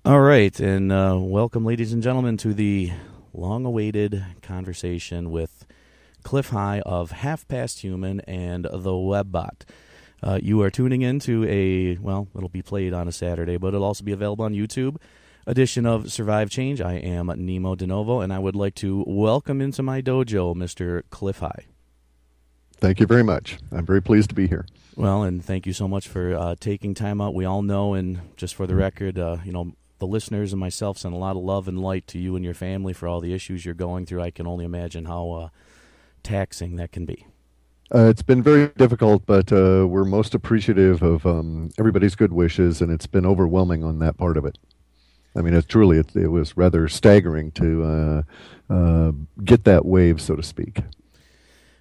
All right, and welcome, ladies and gentlemen, to the long-awaited conversation with Clif High of Half Past Human and the WebBot. You are tuning in to it'll be played on a Saturday, but it'll also be available on YouTube, edition of Survive Change. I am Nemo de Novo, and I would like to welcome into my dojo Mr. Clif High. Thank you very much. I'm very pleased to be here. Well, and thank you so much for taking time out. We all know, and just for the record, the listeners and myself send a lot of love and light to you and your family for all the issues you're going through. I can only imagine how taxing that can be. It's been very difficult, but we're most appreciative of everybody's good wishes, and it's been overwhelming on that part of it. I mean, it was rather staggering to get that wave, so to speak.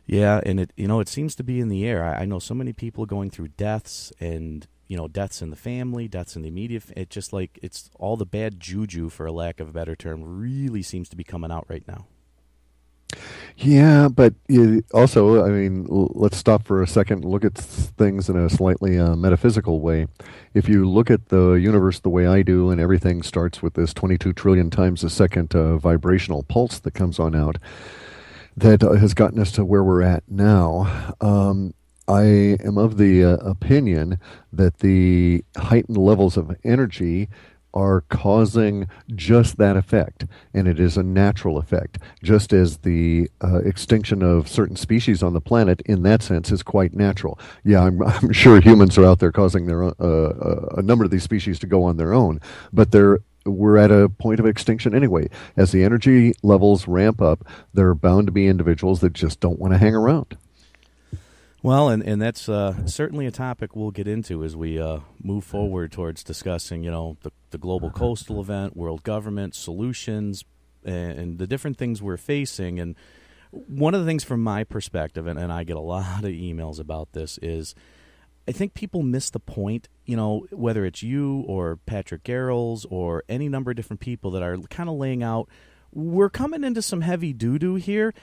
Yeah, and it seems to be in the air. I know so many people going through deaths and deaths in the family, deaths in the immediate. It just it's all the bad juju, for a lack of a better term, really seems to be coming out right now. Yeah, but also, I mean, let's stop for a second and look at things in a slightly metaphysical way. If you look at the universe the way I do, and everything starts with this 22 trillion times a second vibrational pulse that comes on out, that has gotten us to where we're at now. I am of the opinion that the heightened levels of energy are causing just that effect, and it is a natural effect, just as the extinction of certain species on the planet, in that sense, is quite natural. Yeah, I'm sure humans are out there causing their a number of these species to go on their own, but we're at a point of extinction anyway. As the energy levels ramp up, there are bound to be individuals that just don't want to hang around. Well, and that's certainly a topic we'll get into as we move forward towards discussing, the global coastal event, world government, solutions, and the different things we're facing. And one of the things from my perspective, and I get a lot of emails about this, is I think people miss the point, whether it's you or Patrick Garrels or any number of different people that are kind of laying out, we're coming into some heavy doo-doo here.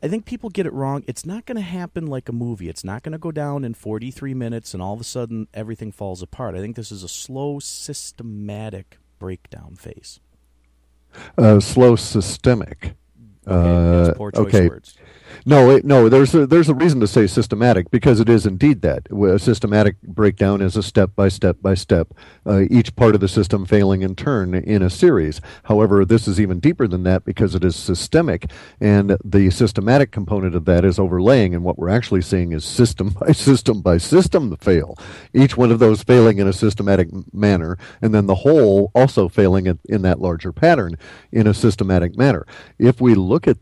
I think people get it wrong. It's not going to happen like a movie. It's not going to go down in 43 minutes and all of a sudden everything falls apart. I think this is a slow, systematic breakdown phase. Slow, systemic. Okay, that's poor choice of words. No. There's a reason to say systematic, because it is indeed that. A systematic breakdown is a step by step by step, each part of the system failing in turn in a series. However, this is even deeper than that because it is systemic, and the systematic component of that is overlaying, and what we're actually seeing is system by system by system fail. Each one of those failing in a systematic manner, and then the whole also failing in that larger pattern in a systematic manner. If we look at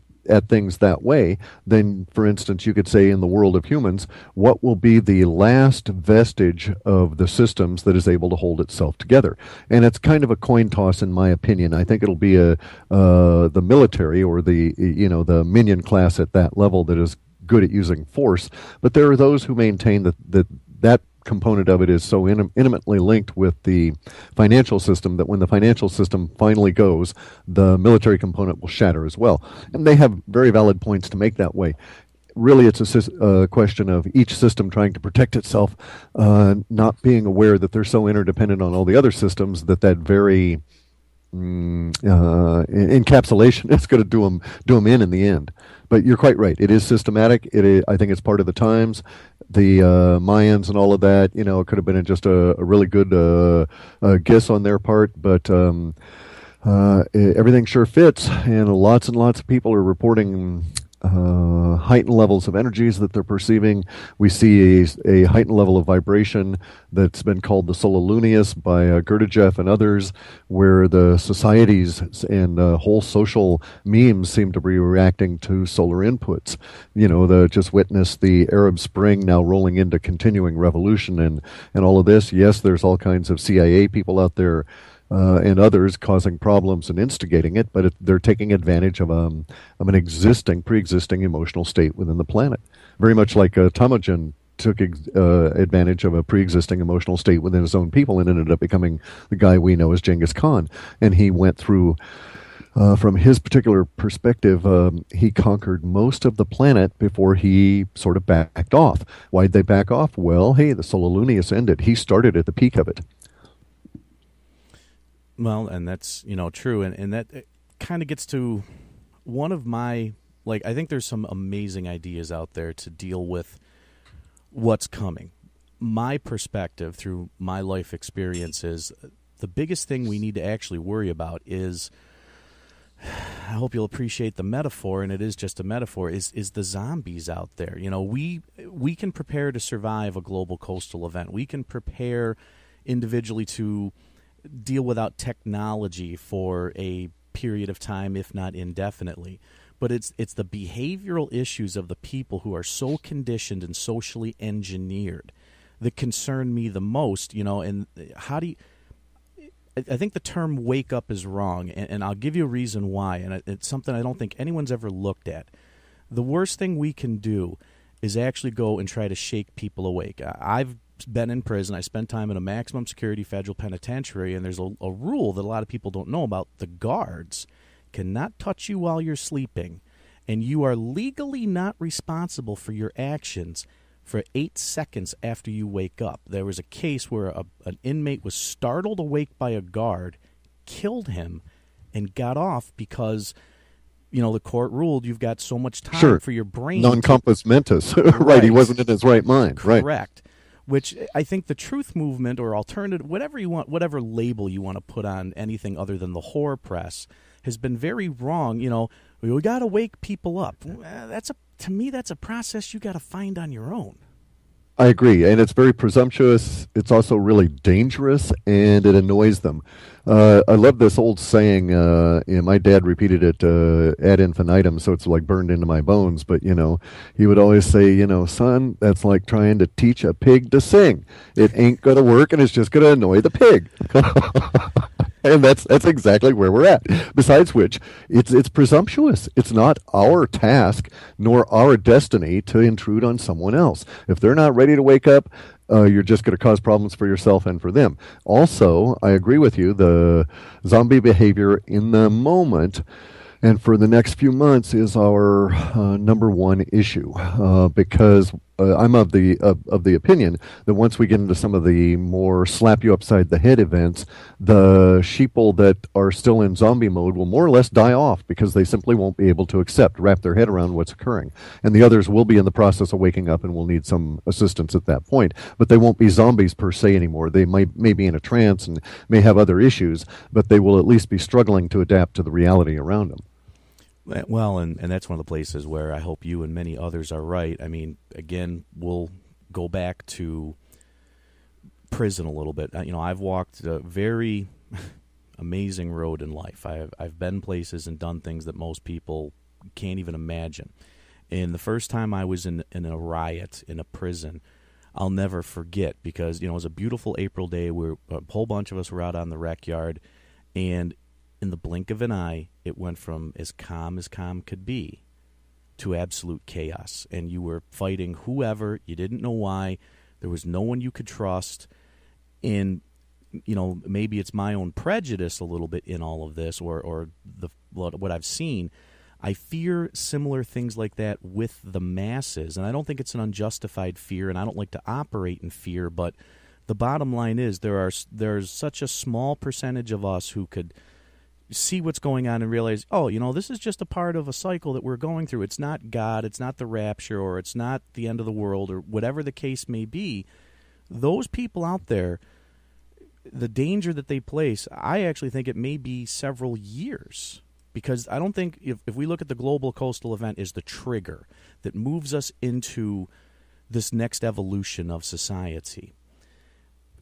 things that way, then, for instance, you could say in the world of humans, what will be the last vestige of the systems that is able to hold itself together? And it's kind of a coin toss, in my opinion. I think it'll be the military or the minion class at that level that is good at using force. But there are those who maintain that component of it is so intimately linked with the financial system that when the financial system finally goes, the military component will shatter as well. And they have very valid points to make that way. Really, it's a question of each system trying to protect itself, not being aware that they're so interdependent on all the other systems that very encapsulation is going to do them in the end. But you're quite right. It is systematic. I think it's part of the times. The Mayans and all of that, it could have been just a really good guess on their part, but everything sure fits, and lots of people are reporting heightened levels of energies that they're perceiving. We see a heightened level of vibration that's been called the Sololuneus by Gurdjieff and others, where the societies and whole social memes seem to be reacting to solar inputs. Just witness the Arab Spring now rolling into continuing revolution and all of this. Yes, there's all kinds of CIA people out there and others causing problems and instigating it, but they're taking advantage of an pre-existing emotional state within the planet. Very much like Temujin took advantage of a pre-existing emotional state within his own people and ended up becoming the guy we know as Genghis Khan. And he went through, from his particular perspective, he conquered most of the planet before he sort of backed off. Why'd they back off? Well, hey, the Sololuneus ended. He started at the peak of it. Well, and that's, true. And that kind of gets to one of my, I think there's some amazing ideas out there to deal with what's coming. My perspective through my life experience is the biggest thing we need to actually worry about is, I hope you'll appreciate the metaphor, and it is just a metaphor, is the zombies out there. We can prepare to survive a global coastal event. We can prepare individually to deal without technology for a period of time, if not indefinitely. But it's the behavioral issues of the people who are so conditioned and socially engineered that concern me the most. And how do you? I think the term "wake up" is wrong, and I'll give you a reason why. And it's something I don't think anyone's ever looked at. The worst thing we can do is actually go and try to shake people awake. I've been in prison. I spent time in a maximum security federal penitentiary, and there's a rule that a lot of people don't know about. The guards cannot touch you while you're sleeping, and you are legally not responsible for your actions for 8 seconds after you wake up. There was a case where an inmate was startled awake by a guard, killed him, and got off because the court ruled you've got so much time for your brain. Non compos mentis. Right, he wasn't in his right mind. Correct. Right. Which I think the truth movement or alternative, whatever you want, whatever label you want to put on anything other than the whore press, has been very wrong. We got to wake people up. To me, that's a process you got to find on your own. I agree, and it's very presumptuous. It's also really dangerous, and it annoys them. I love this old saying. My dad repeated it ad infinitum, so it's like burned into my bones. But he would always say, son, that's like trying to teach a pig to sing. It ain't going to work, and it's just going to annoy the pig. And that's exactly where we're at. Besides which, it's presumptuous. It's not our task nor our destiny to intrude on someone else. If they're not ready to wake up, you're just going to cause problems for yourself and for them. Also, I agree with you, the zombie behavior in the moment and for the next few months is our number one issue, because I'm of the opinion that once we get into some of the more slap you upside the head events, the sheeple that are still in zombie mode will more or less die off because they simply won't be able to wrap their head around what's occurring. And the others will be in the process of waking up and will need some assistance at that point. But they won't be zombies per se anymore. They may be in a trance and may have other issues, but they will at least be struggling to adapt to the reality around them. Well, and that's one of the places where I hope you and many others are right. I mean, again, we'll go back to prison a little bit. I've walked a very amazing road in life. I've been places and done things that most people can't even imagine. And the first time I was in a riot in a prison, I'll never forget, because it was a beautiful April day. A whole bunch of us were out on the rec yard, and in the blink of an eye, it went from as calm could be to absolute chaos. And you were fighting whoever, you didn't know why, there was no one you could trust. And, maybe it's my own prejudice a little bit in all of this, or what I've seen. I fear similar things like that with the masses. And I don't think it's an unjustified fear, and I don't like to operate in fear, but the bottom line is there's such a small percentage of us who could see what's going on and realize, this is just a part of a cycle that we're going through. It's not God, it's not the rapture, or it's not the end of the world, or whatever the case may be. Those people out there, the danger that they place, I actually think it may be several years. Because I don't think, if we look at the global coastal event as the trigger that moves us into this next evolution of society,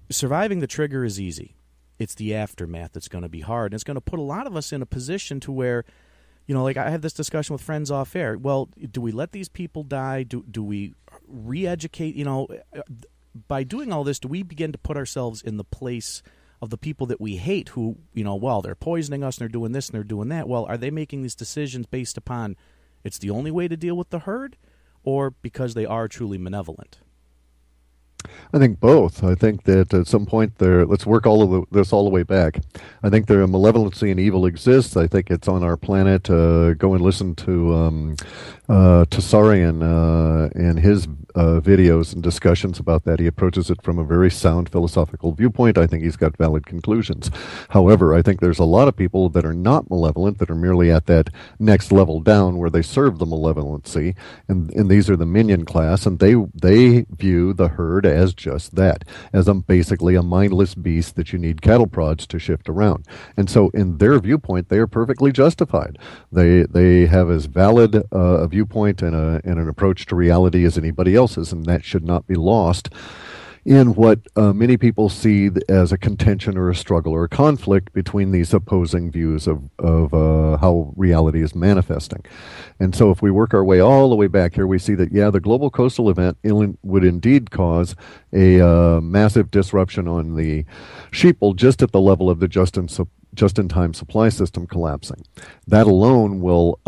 surviving the trigger is easy. It's the aftermath that's going to be hard. And it's going to put a lot of us in a position to where, I had this discussion with friends off air. Well, do we let these people die? Do we re-educate? By doing all this, do we begin to put ourselves in the place of the people that we hate who, they're poisoning us and they're doing this and they're doing that? Well, are they making these decisions based upon it's the only way to deal with the herd, or because they are truly malevolent? I think both. I think that at some point there, let's work this all the way back. I think there malevolency and evil exists. I think it's on our planet. Go and listen to Sarian and his videos and discussions about that. He approaches it from a very sound philosophical viewpoint. I think he's got valid conclusions. However, I think there's a lot of people that are not malevolent, that are merely at that next level down where they serve the malevolency, and these are the minion class, and they view the herd as just that, as basically a mindless beast that you need cattle prods to shift around. And so in their viewpoint, they are perfectly justified. They have as valid a viewpoint and an approach to reality as anybody else's, and that should not be lost in what many people see as a contention or a struggle or a conflict between these opposing views of how reality is manifesting. And so if we work our way all the way back here, we see that, yeah, the global coastal event would indeed cause a massive disruption on the sheeple just at the level of the just-in-time supply system collapsing. That alone will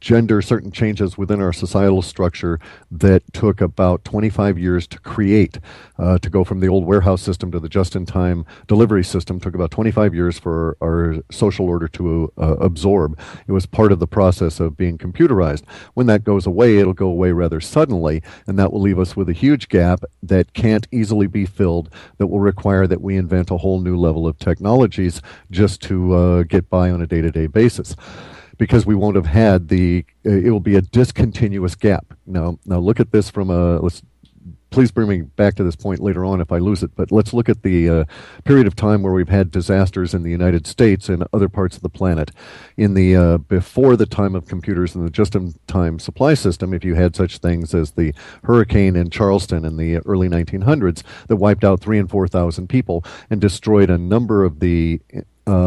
engender certain changes within our societal structure that took about 25 years to create. To go from the old warehouse system to the just-in-time delivery system took about 25 years for our social order to absorb. It was part of the process of being computerized. When that goes away, it'll go away rather suddenly, and that will leave us with a huge gap that can't easily be filled, that will require that we invent a whole new level of technologies just to get by on a day-to-day basis. Because we won't have had it will be a discontinuous gap. Now look at this from please bring me back to this point later on if I lose it, but let's look at the period of time where we've had disasters in the United States and other parts of the planet. In the before the time of computers and the just-in-time supply system, if you had such things as the hurricane in Charleston in the early 1900s that wiped out 3,000 and 4,000 people and destroyed a number of the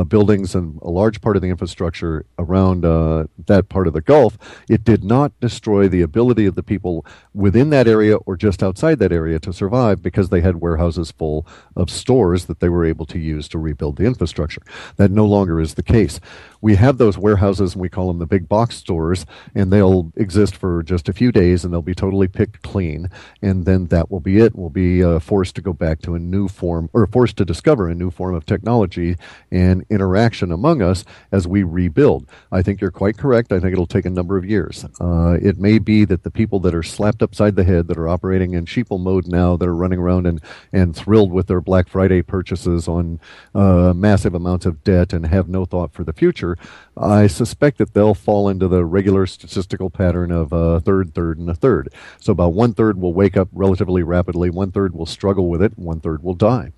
buildings and a large part of the infrastructure around that part of the Gulf, it did not destroy the ability of the people within that area or just outside that area to survive because they had warehouses full of stores that they were able to use to rebuild the infrastructure. That no longer is the case. We have those warehouses, and we call them the big box stores, and they'll exist for just a few days, and they'll be totally picked clean, and then that will be it. We'll be forced to go back to a new form, or forced to discover a new form of technology and interaction among us as we rebuild. I think you're quite correct. I think it'll take a number of years. It may be that the people that are slapped upside the head, that are operating in sheeple mode now, that are running around and thrilled with their Black Friday purchases on massive amounts of debt and have no thought for the future, I suspect that they'll fall into the regular statistical pattern of a third, and a third. So about 1/3 will wake up relatively rapidly, 1/3 will struggle with it, 1/3 will die.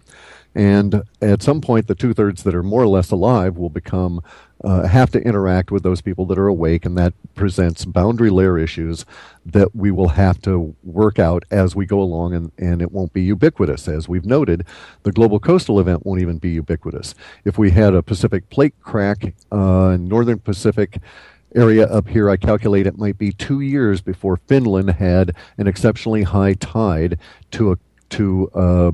And at some point, the 2/3 that are more or less alive will become have to interact with those people that are awake, and that presents boundary layer issues that we will have to work out as we go along, and it won't be ubiquitous. As we've noted, the global coastal event won't even be ubiquitous. If we had a Pacific plate crack, northern Pacific area up here, I calculate it might be 2 years before Finland had an exceptionally high tide to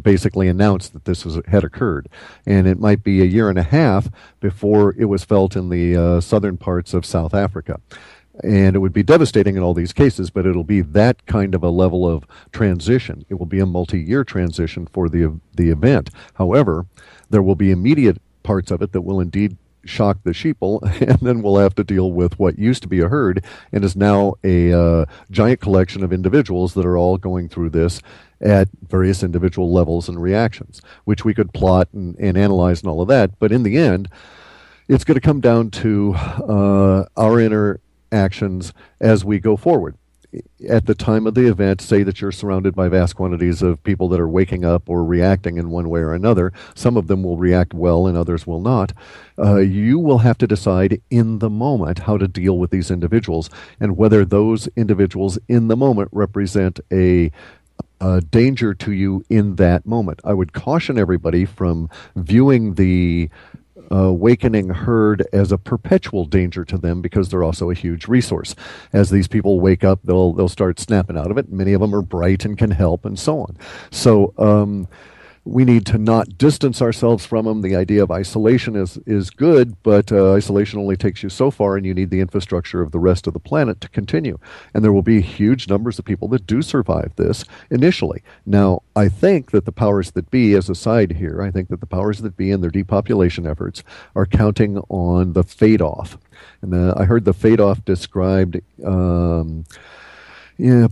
basically announce that this had occurred. And it might be a year and a half before it was felt in the southern parts of South Africa. And it would be devastating in all these cases, but it'll be that kind of a level of transition. It will be a multi-year transition for the event. However, there will be immediate parts of it that will indeed shock the sheeple, and then we'll have to deal with what used to be a herd and is now a giant collection of individuals that are all going through this at various individual levels and reactions, which we could plot and analyze and all of that. But in the end, it's going to come down to our interactions as we go forward. At the time of the event, say that you're surrounded by vast quantities of people that are waking up or reacting in one way or another. Some of them will react well and others will not. You will have to decide in the moment how to deal with these individuals and whether those individuals in the moment represent a danger to you in that moment. I would caution everybody from viewing the awakening herd as a perpetual danger to them, because they're also a huge resource. As these people wake up, they'll start snapping out of it. Many of them are bright and can help, and so on. So we need to not distance ourselves from them. The idea of isolation is good, but isolation only takes you so far, and you need the infrastructure of the rest of the planet to continue. And there will be huge numbers of people that do survive this initially. Now, I think that the powers that be, as a side here, I think that the powers that be in their depopulation efforts are counting on the fade-off. And I heard the fade-off described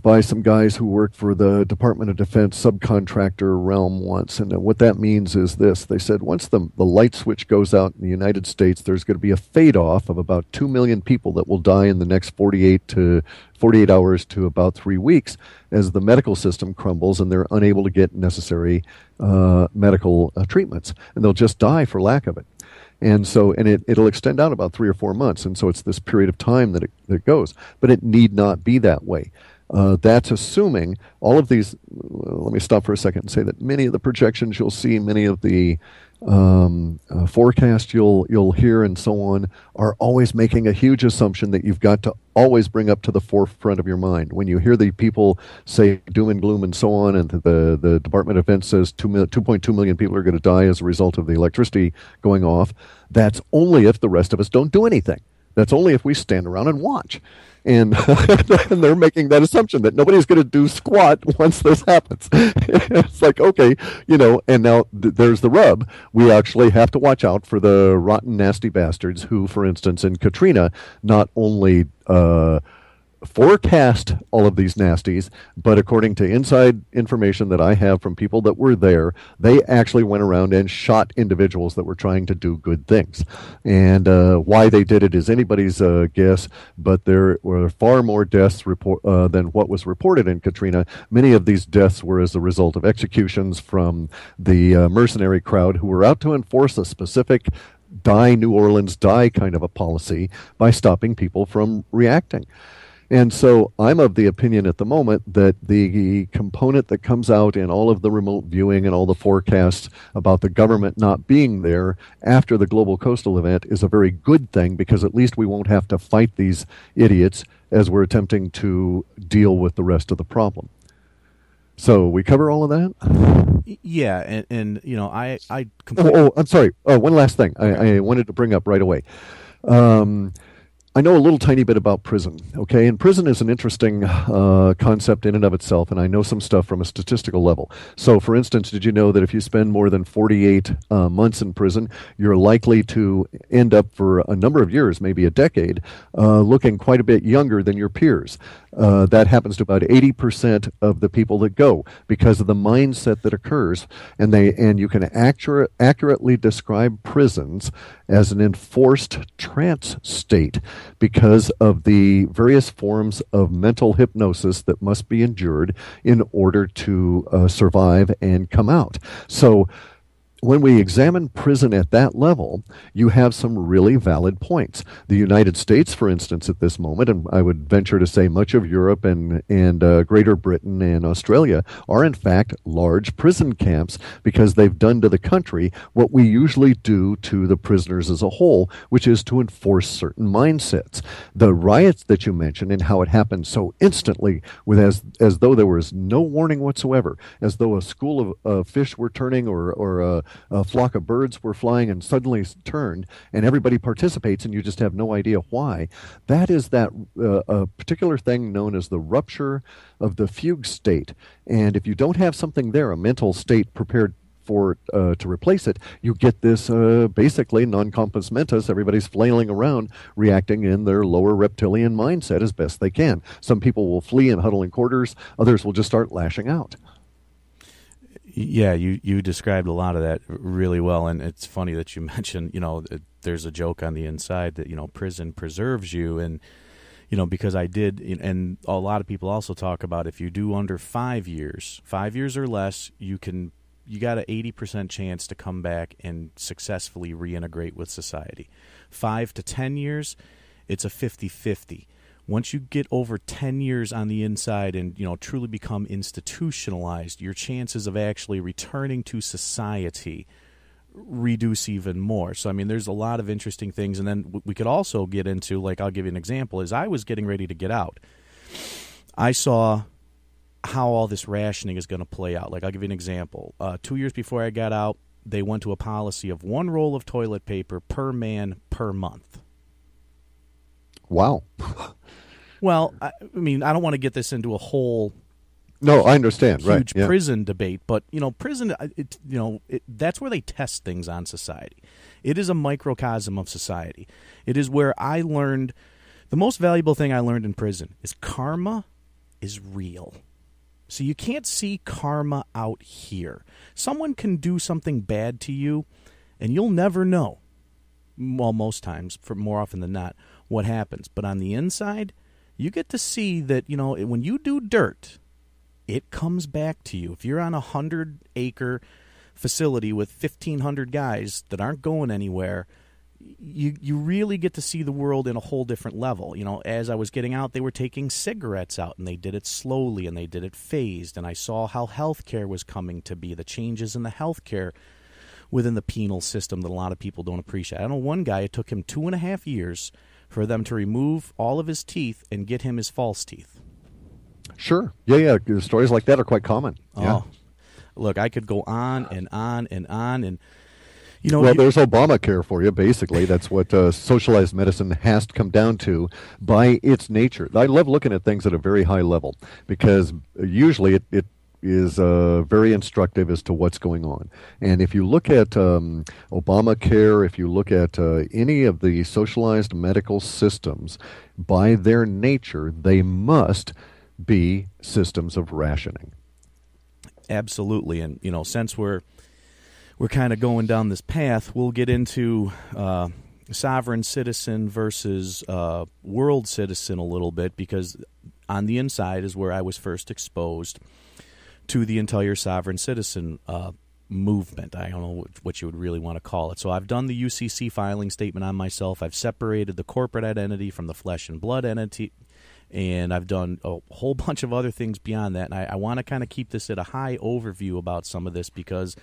by some guys who work for the Department of Defense subcontractor realm once. And what that means is this. They said once the light switch goes out in the United States, there's going to be a fade-off of about 2 million people that will die in the next 48 hours to about 3 weeks as the medical system crumbles and they're unable to get necessary medical treatments. And they'll just die for lack of it. And so, it'll extend out about 3 or 4 months. And so it's this period of time that it goes. But it need not be that way. That's assuming all of these. Let me stop for a second and say that many of the projections you'll see, many of the forecasts you'll hear, and so on, are always making a huge assumption that you've got to always bring up to the forefront of your mind. When you hear the people say doom and gloom and so on, and the Department of Defense says 2.2 million people are going to die as a result of the electricity going off, that's only if the rest of us don't do anything. That's only if we stand around and watch. And, and they're making that assumption that nobody's going to do squat once this happens. It's like, okay, and now there's the rub. We actually have to watch out for the rotten, nasty bastards who, for instance, in Katrina, not only forecast all of these nasties, but according to inside information that I have from people that were there, they actually went around and shot individuals that were trying to do good things. And why they did it is anybody's guess, but there were far more deaths than what was reported in Katrina. Many of these deaths were as a result of executions from the mercenary crowd who were out to enforce a specific die New Orleans, die kind of a policy by stopping people from reacting. And so I'm of the opinion at the moment that the component that comes out in all of the remote viewing and all the forecasts about the government not being there after the global coastal event is a very good thing, because at least we won't have to fight these idiots as we're attempting to deal with the rest of the problem. So we cover all of that? Yeah, and I completely... I'm sorry. One last thing I wanted to bring up right away. I know a little tiny bit about prison, okay? And prison is an interesting concept in and of itself, and I know some stuff from a statistical level. So, for instance, did you know that if you spend more than 48 months in prison, you're likely to end up for a number of years, maybe a decade, looking quite a bit younger than your peers? That happens to about 80% of the people that go because of the mindset that occurs, and you can accurately describe prisons as an enforced trance state because of the various forms of mental hypnosis that must be endured in order to survive and come out. So when we examine prison at that level, you have some really valid points. The United States, for instance, at this moment, and I would venture to say much of Europe and Greater Britain and Australia are in fact large prison camps because they've done to the country what we usually do to the prisoners as a whole, which is to enforce certain mindsets. The riots that you mentioned and how it happened so instantly, with as though there was no warning whatsoever, as though a school of fish were turning or a flock of birds were flying and suddenly turned, and everybody participates and you just have no idea why. That is that a particular thing known as the rupture of the fugue state. And if you don't have something there, a mental state prepared for to replace it, you get this basically non-compos mentis. Everybody's flailing around, reacting in their lower reptilian mindset as best they can. Some people will flee and huddle in quarters. Others will just start lashing out. Yeah, you described a lot of that really well, and it's funny that you mentioned, there's a joke on the inside that, prison preserves you, and, because I did, and a lot of people also talk about if you do under 5 years or less, you got an 80% chance to come back and successfully reintegrate with society. 5 to 10 years, it's a 50-50. Once you get over 10 years on the inside and, truly become institutionalized, your chances of actually returning to society reduce even more. So, there's a lot of interesting things. And then we could also get into, I'll give you an example, as I was getting ready to get out, I saw how all this rationing is going to play out. Like, I'll give you an example. 2 years before I got out, they went to a policy of 1 roll of toilet paper per man per month. Wow. Well, I mean, I don't want to get this into a whole No, I understand. huge Right. prison debate, but prison, that's where they test things on society. It is a microcosm of society. It is where I learned the most valuable thing I learned in prison is karma is real. So you can't see karma out here. Someone can do something bad to you, and you'll never know. Well, most times, for more often than not, what happens. But on the inside, you get to see that, when you do dirt, it comes back to you. If you're on a 100-acre facility with 1,500 guys that aren't going anywhere, you really get to see the world in a whole different level. As I was getting out, they were taking cigarettes out, and they did it slowly, and they did it phased, and I saw how healthcare was coming to be, the changes in the healthcare within the penal system that a lot of people don't appreciate. I know one guy, it took him 2.5 years for them to remove all of his teeth and get him his false teeth. Sure. Yeah. Stories like that are quite common. Yeah. Oh, look, I could go on and on and on, and well, there's Obamacare for you, basically. That's what socialized medicine has to come down to by its nature. I love looking at things at a very high level because usually it is very instructive as to what's going on. And if you look at Obamacare, if you look at any of the socialized medical systems, by their nature, they must be systems of rationing. Absolutely. And, since we're kind of going down this path, we'll get into sovereign citizen versus world citizen a little bit, because on the inside is where I was first exposed to the entire sovereign citizen movement. I don't know what you would really want to call it. So I've done the UCC filing statement on myself. I've separated the corporate identity from the flesh and blood entity, and I've done a whole bunch of other things beyond that. And I want to kind of keep this at a high overview about some of this, because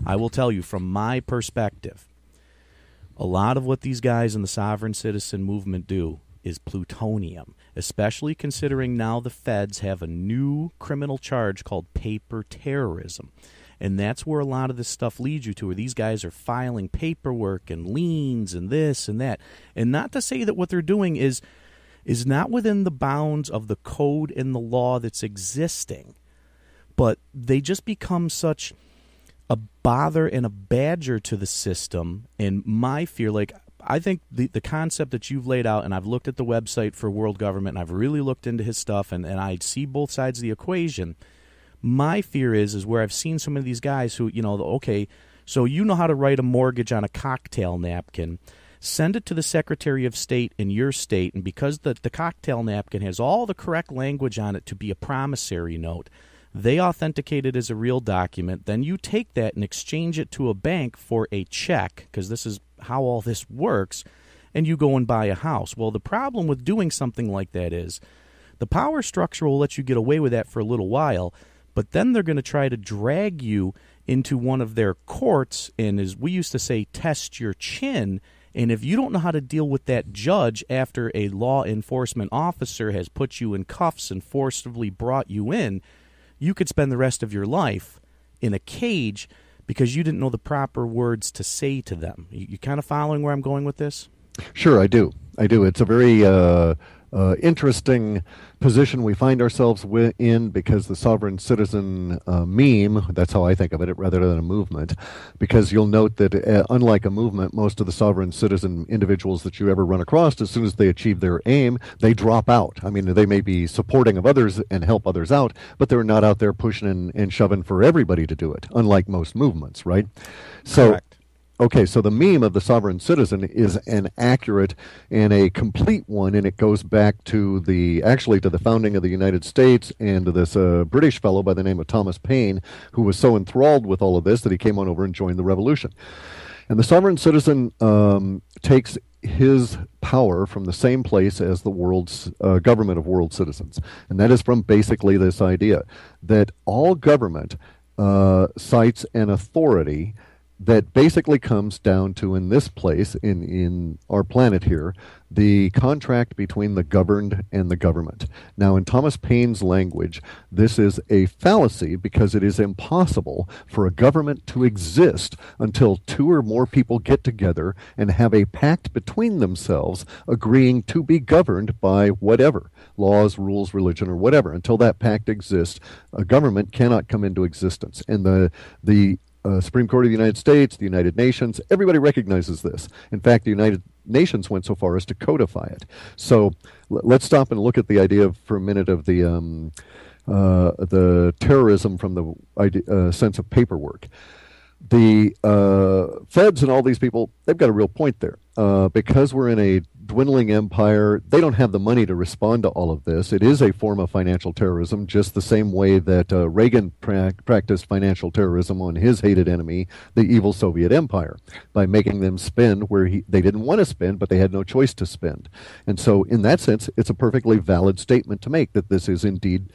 I will tell you, from my perspective, a lot of what these guys in the sovereign citizen movement do is plutonium, especially considering now the feds have a new criminal charge called paper terrorism. And that's where a lot of this stuff leads you to, where these guys are filing paperwork and liens and this and that. And not to say that what they're doing is not within the bounds of the code and the law that's existing, but they just become such a bother and a badger to the system. And my fear, I think the concept that you've laid out, and I've looked at the website for world government, and I've really looked into his stuff, and I see both sides of the equation. My fear is where I've seen some of these guys who, okay, so you know how to write a mortgage on a cocktail napkin. Send it to the Secretary of State in your state, and because the cocktail napkin has all the correct language on it to be a promissory note, they authenticate it as a real document. Then you take that and exchange it to a bank for a check, because this is how all this works, and you go and buy a house. Well, the problem with doing something like that is the power structure will let you get away with that for a little while, but then they're going to try to drag you into one of their courts and, as we used to say, test your chin. And if you don't know how to deal with that judge after a law enforcement officer has put you in cuffs and forcibly brought you in, you could spend the rest of your life in a cage because you didn't know the proper words to say to them. You kind of following where I'm going with this? Sure, I do. It's a very interesting position we find ourselves in, because the sovereign citizen meme, that's how I think of it, rather than a movement, because you'll note that unlike a movement, most of the sovereign citizen individuals that you ever run across, as soon as they achieve their aim, they drop out. I mean, they may be supporting of others and help others out, but they're not out there pushing and shoving for everybody to do it, unlike most movements, right? So. Correct. Okay, so the meme of the sovereign citizen is an accurate and a complete one, and it goes back to the founding of the United States and to this British fellow by the name of Thomas Paine, who was so enthralled with all of this that he came on over and joined the revolution. And the sovereign citizen takes his power from the same place as the world's government of world citizens, and that is from basically this idea that all government cites an authority that basically comes down to, in this place, in our planet here, the contract between the governed and the government. Now, in Thomas Paine's language, this is a fallacy because it is impossible for a government to exist until two or more people get together and have a pact between themselves agreeing to be governed by whatever, laws, rules, religion, or whatever. Until that pact exists, a government cannot come into existence. And the Supreme Court of the United States, the United Nations, everybody recognizes this. In fact, the United Nations went so far as to codify it. So let's stop and look at the idea for a minute of the terrorism from the sense of paperwork. The feds and all these people, they've got a real point there. Because we're in a dwindling empire, they don't have the money to respond to all of this. It is a form of financial terrorism, just the same way that Reagan practiced financial terrorism on his hated enemy, the evil Soviet Empire, by making them spend where they didn't want to spend, but they had no choice to spend. And so in that sense, it's a perfectly valid statement to make that this is indeed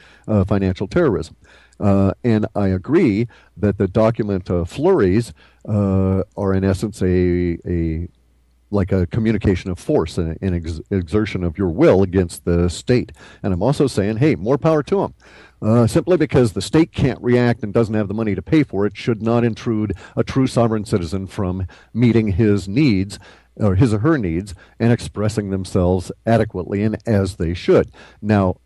financial terrorism. And I agree that the document flurries are in essence like a communication of force and an exertion of your will against the state. And I'm also saying, hey, more power to them. Simply because the state can't react and doesn't have the money to pay for it should not intrude a true sovereign citizen from meeting his needs, or his or her needs, and expressing themselves adequately and as they should. Now,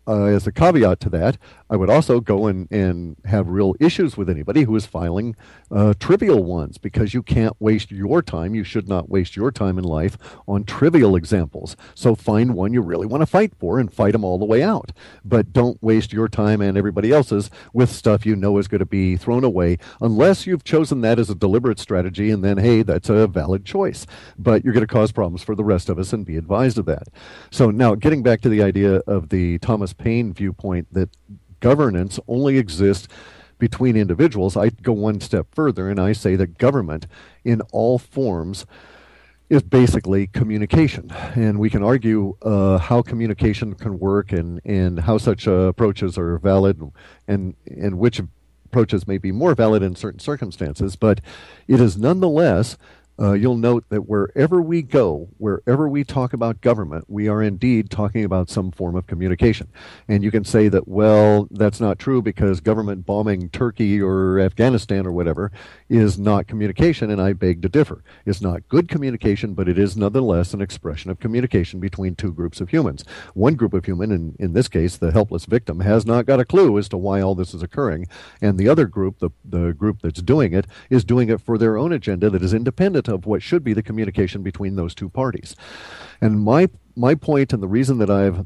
as a caveat to that, I would also go and have real issues with anybody who is filing trivial ones, because you can't waste your time. You should not waste your time in life on trivial examples. So find one you really want to fight for and fight them all the way out. But don't waste your time and everybody else's with stuff you know is going to be thrown away, unless you've chosen that as a deliberate strategy, and then, hey, that's a valid choice. But you're going to cause problems for the rest of us, and be advised of that. So now, getting back to the idea of the Thomas Paine viewpoint that governance only exists between individuals, I go one step further and I say that government in all forms is basically communication. And we can argue how communication can work and how such approaches are valid and which approaches may be more valid in certain circumstances. But it is nonetheless, you'll note that wherever we go, wherever we talk about government, we are indeed talking about some form of communication. And you can say that, well, that's not true because government bombing Turkey or Afghanistan or whatever is not communication, and I beg to differ. It's not good communication, but it is nonetheless an expression of communication between two groups of humans. One group of human, in this case, the helpless victim, has not got a clue as to why all this is occurring, and the other group, the group that's doing it, is doing it for their own agenda that is independent of what should be the communication between those two parties. And my point, and the reason that I've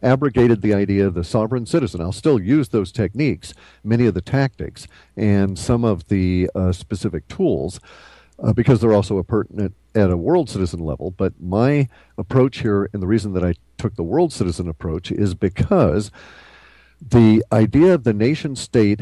abrogated the idea of the sovereign citizen, I'll still use those techniques, many of the tactics, and some of the specific tools, because they're also pertinent at a world citizen level. But my approach here, and the reason that I took the world citizen approach, is because the idea of the nation state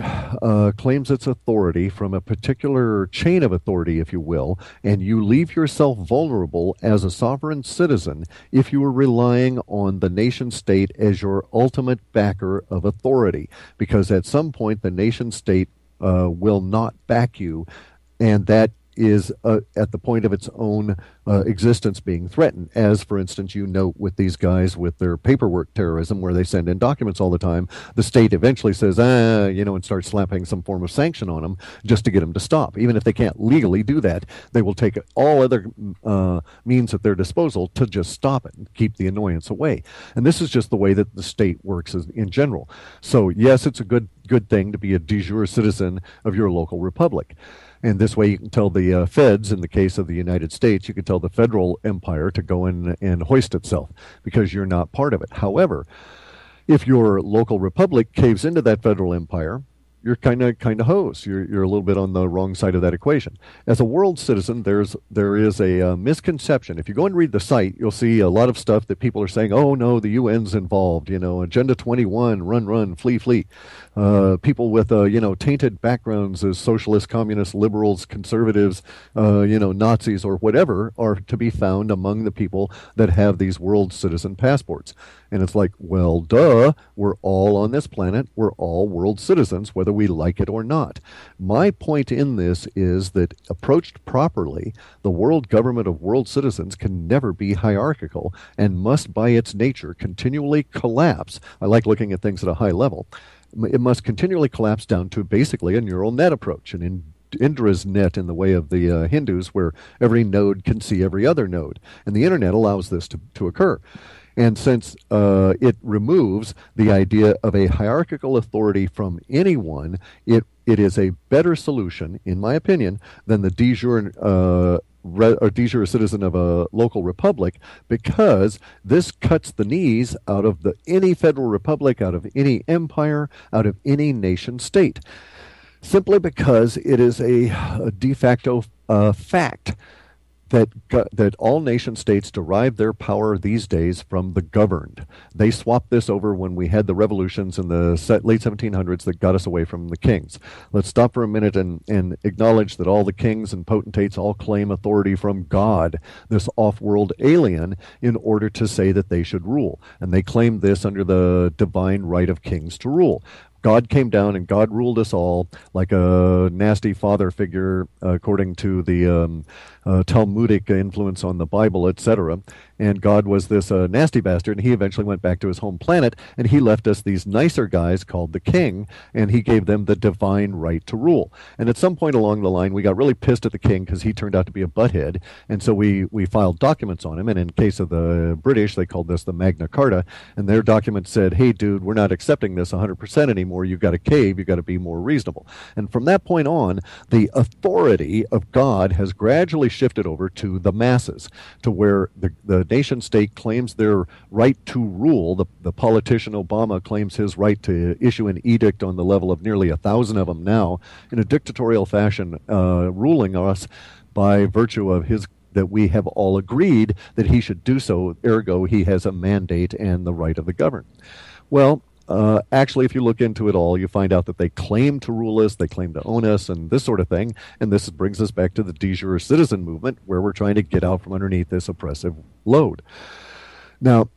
claims its authority from a particular chain of authority, if you will, and you leave yourself vulnerable as a sovereign citizen if you are relying on the nation state as your ultimate backer of authority, because at some point the nation state will not back you, and that is at the point of its own existence being threatened, as, for instance, you note with these guys with their paperwork terrorism, where they send in documents all the time. The state eventually says, and starts slapping some form of sanction on them just to get them to stop. Even if they can't legally do that, they will take all other means at their disposal to just stop it and keep the annoyance away. And this is just the way that the state works in general. So, yes, it's a good thing to be a de jure citizen of your local republic. And this way you can tell the feds, in the case of the United States, you can tell the federal empire to go in and hoist itself because you're not part of it. However, if your local republic caves into that federal empire, you're kind of hosed. You're a little bit on the wrong side of that equation. As a world citizen, there is a misconception. If you go and read the site, you'll see a lot of stuff that people are saying, oh no, the UN's involved, Agenda 21, run, flee. People with, tainted backgrounds as socialists, communists, liberals, conservatives, Nazis or whatever are to be found among the people that have these world citizen passports. And it's like, well, duh, we're all on this planet. We're all world citizens, whether we like it or not. My point in this is that approached properly, the world government of world citizens can never be hierarchical and must by its nature continually collapse. I like looking at things at a high level. It must continually collapse down to basically a neural net approach, an Indra's net in the way of the Hindus, where every node can see every other node. And the internet allows this to occur. And since it removes the idea of a hierarchical authority from anyone, it is a better solution, in my opinion, than the de jure de jure citizen of a local republic, because this cuts the knees out of any federal republic, out of any empire, out of any nation state, simply because it is a de facto fact that all nation states derive their power these days from the governed. They swapped this over when we had the revolutions in the late 1700s that got us away from the kings. Let's stop for a minute and acknowledge that all the kings and potentates all claim authority from God, this off-world alien, in order to say that they should rule. And they claim this under the divine right of kings to rule. God came down and God ruled us all like a nasty father figure, according to the Talmudic influence on the Bible, etc. And God was this nasty bastard, and he eventually went back to his home planet, and he left us these nicer guys called the king, and he gave them the divine right to rule. And at some point along the line, we got really pissed at the king because he turned out to be a butthead, and so we filed documents on him, and in case of the British, they called this the Magna Carta, and their document said, hey, dude, we're not accepting this 100% anymore. You've got to cave. You've got to be more reasonable. And from that point on, the authority of God has gradually shifted over to the masses, to where the nation state claims their right to rule. The politician Obama claims his right to issue an edict on the level of nearly 1,000 of them now, in a dictatorial fashion, ruling us by virtue of that we have all agreed that he should do so, ergo he has a mandate and the right of the governed. Well, actually, if you look into it all, you find out that they claim to rule us, they claim to own us, and this sort of thing. And this brings us back to the de jure citizen movement, where we're trying to get out from underneath this oppressive load. Now,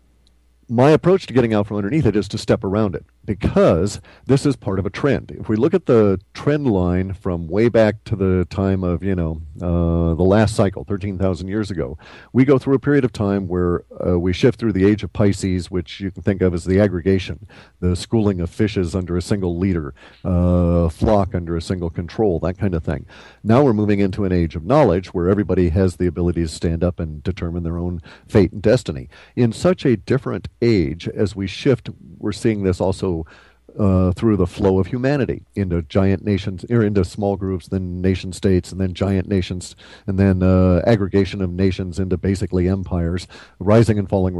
my approach to getting out from underneath it is to step around it, because this is part of a trend. If we look at the trend line from way back to the time of, the last cycle, 13,000 years ago, we go through a period of time where we shift through the age of Pisces, which you can think of as the aggregation, the schooling of fishes under a single leader, flock under a single control, that kind of thing. Now we're moving into an age of knowledge where everybody has the ability to stand up and determine their own fate and destiny. In such a different age, as we shift, we're seeing this also through the flow of humanity into giant nations, or into small groups, then nation states, and then giant nations, and then aggregation of nations into basically empires, rising and falling,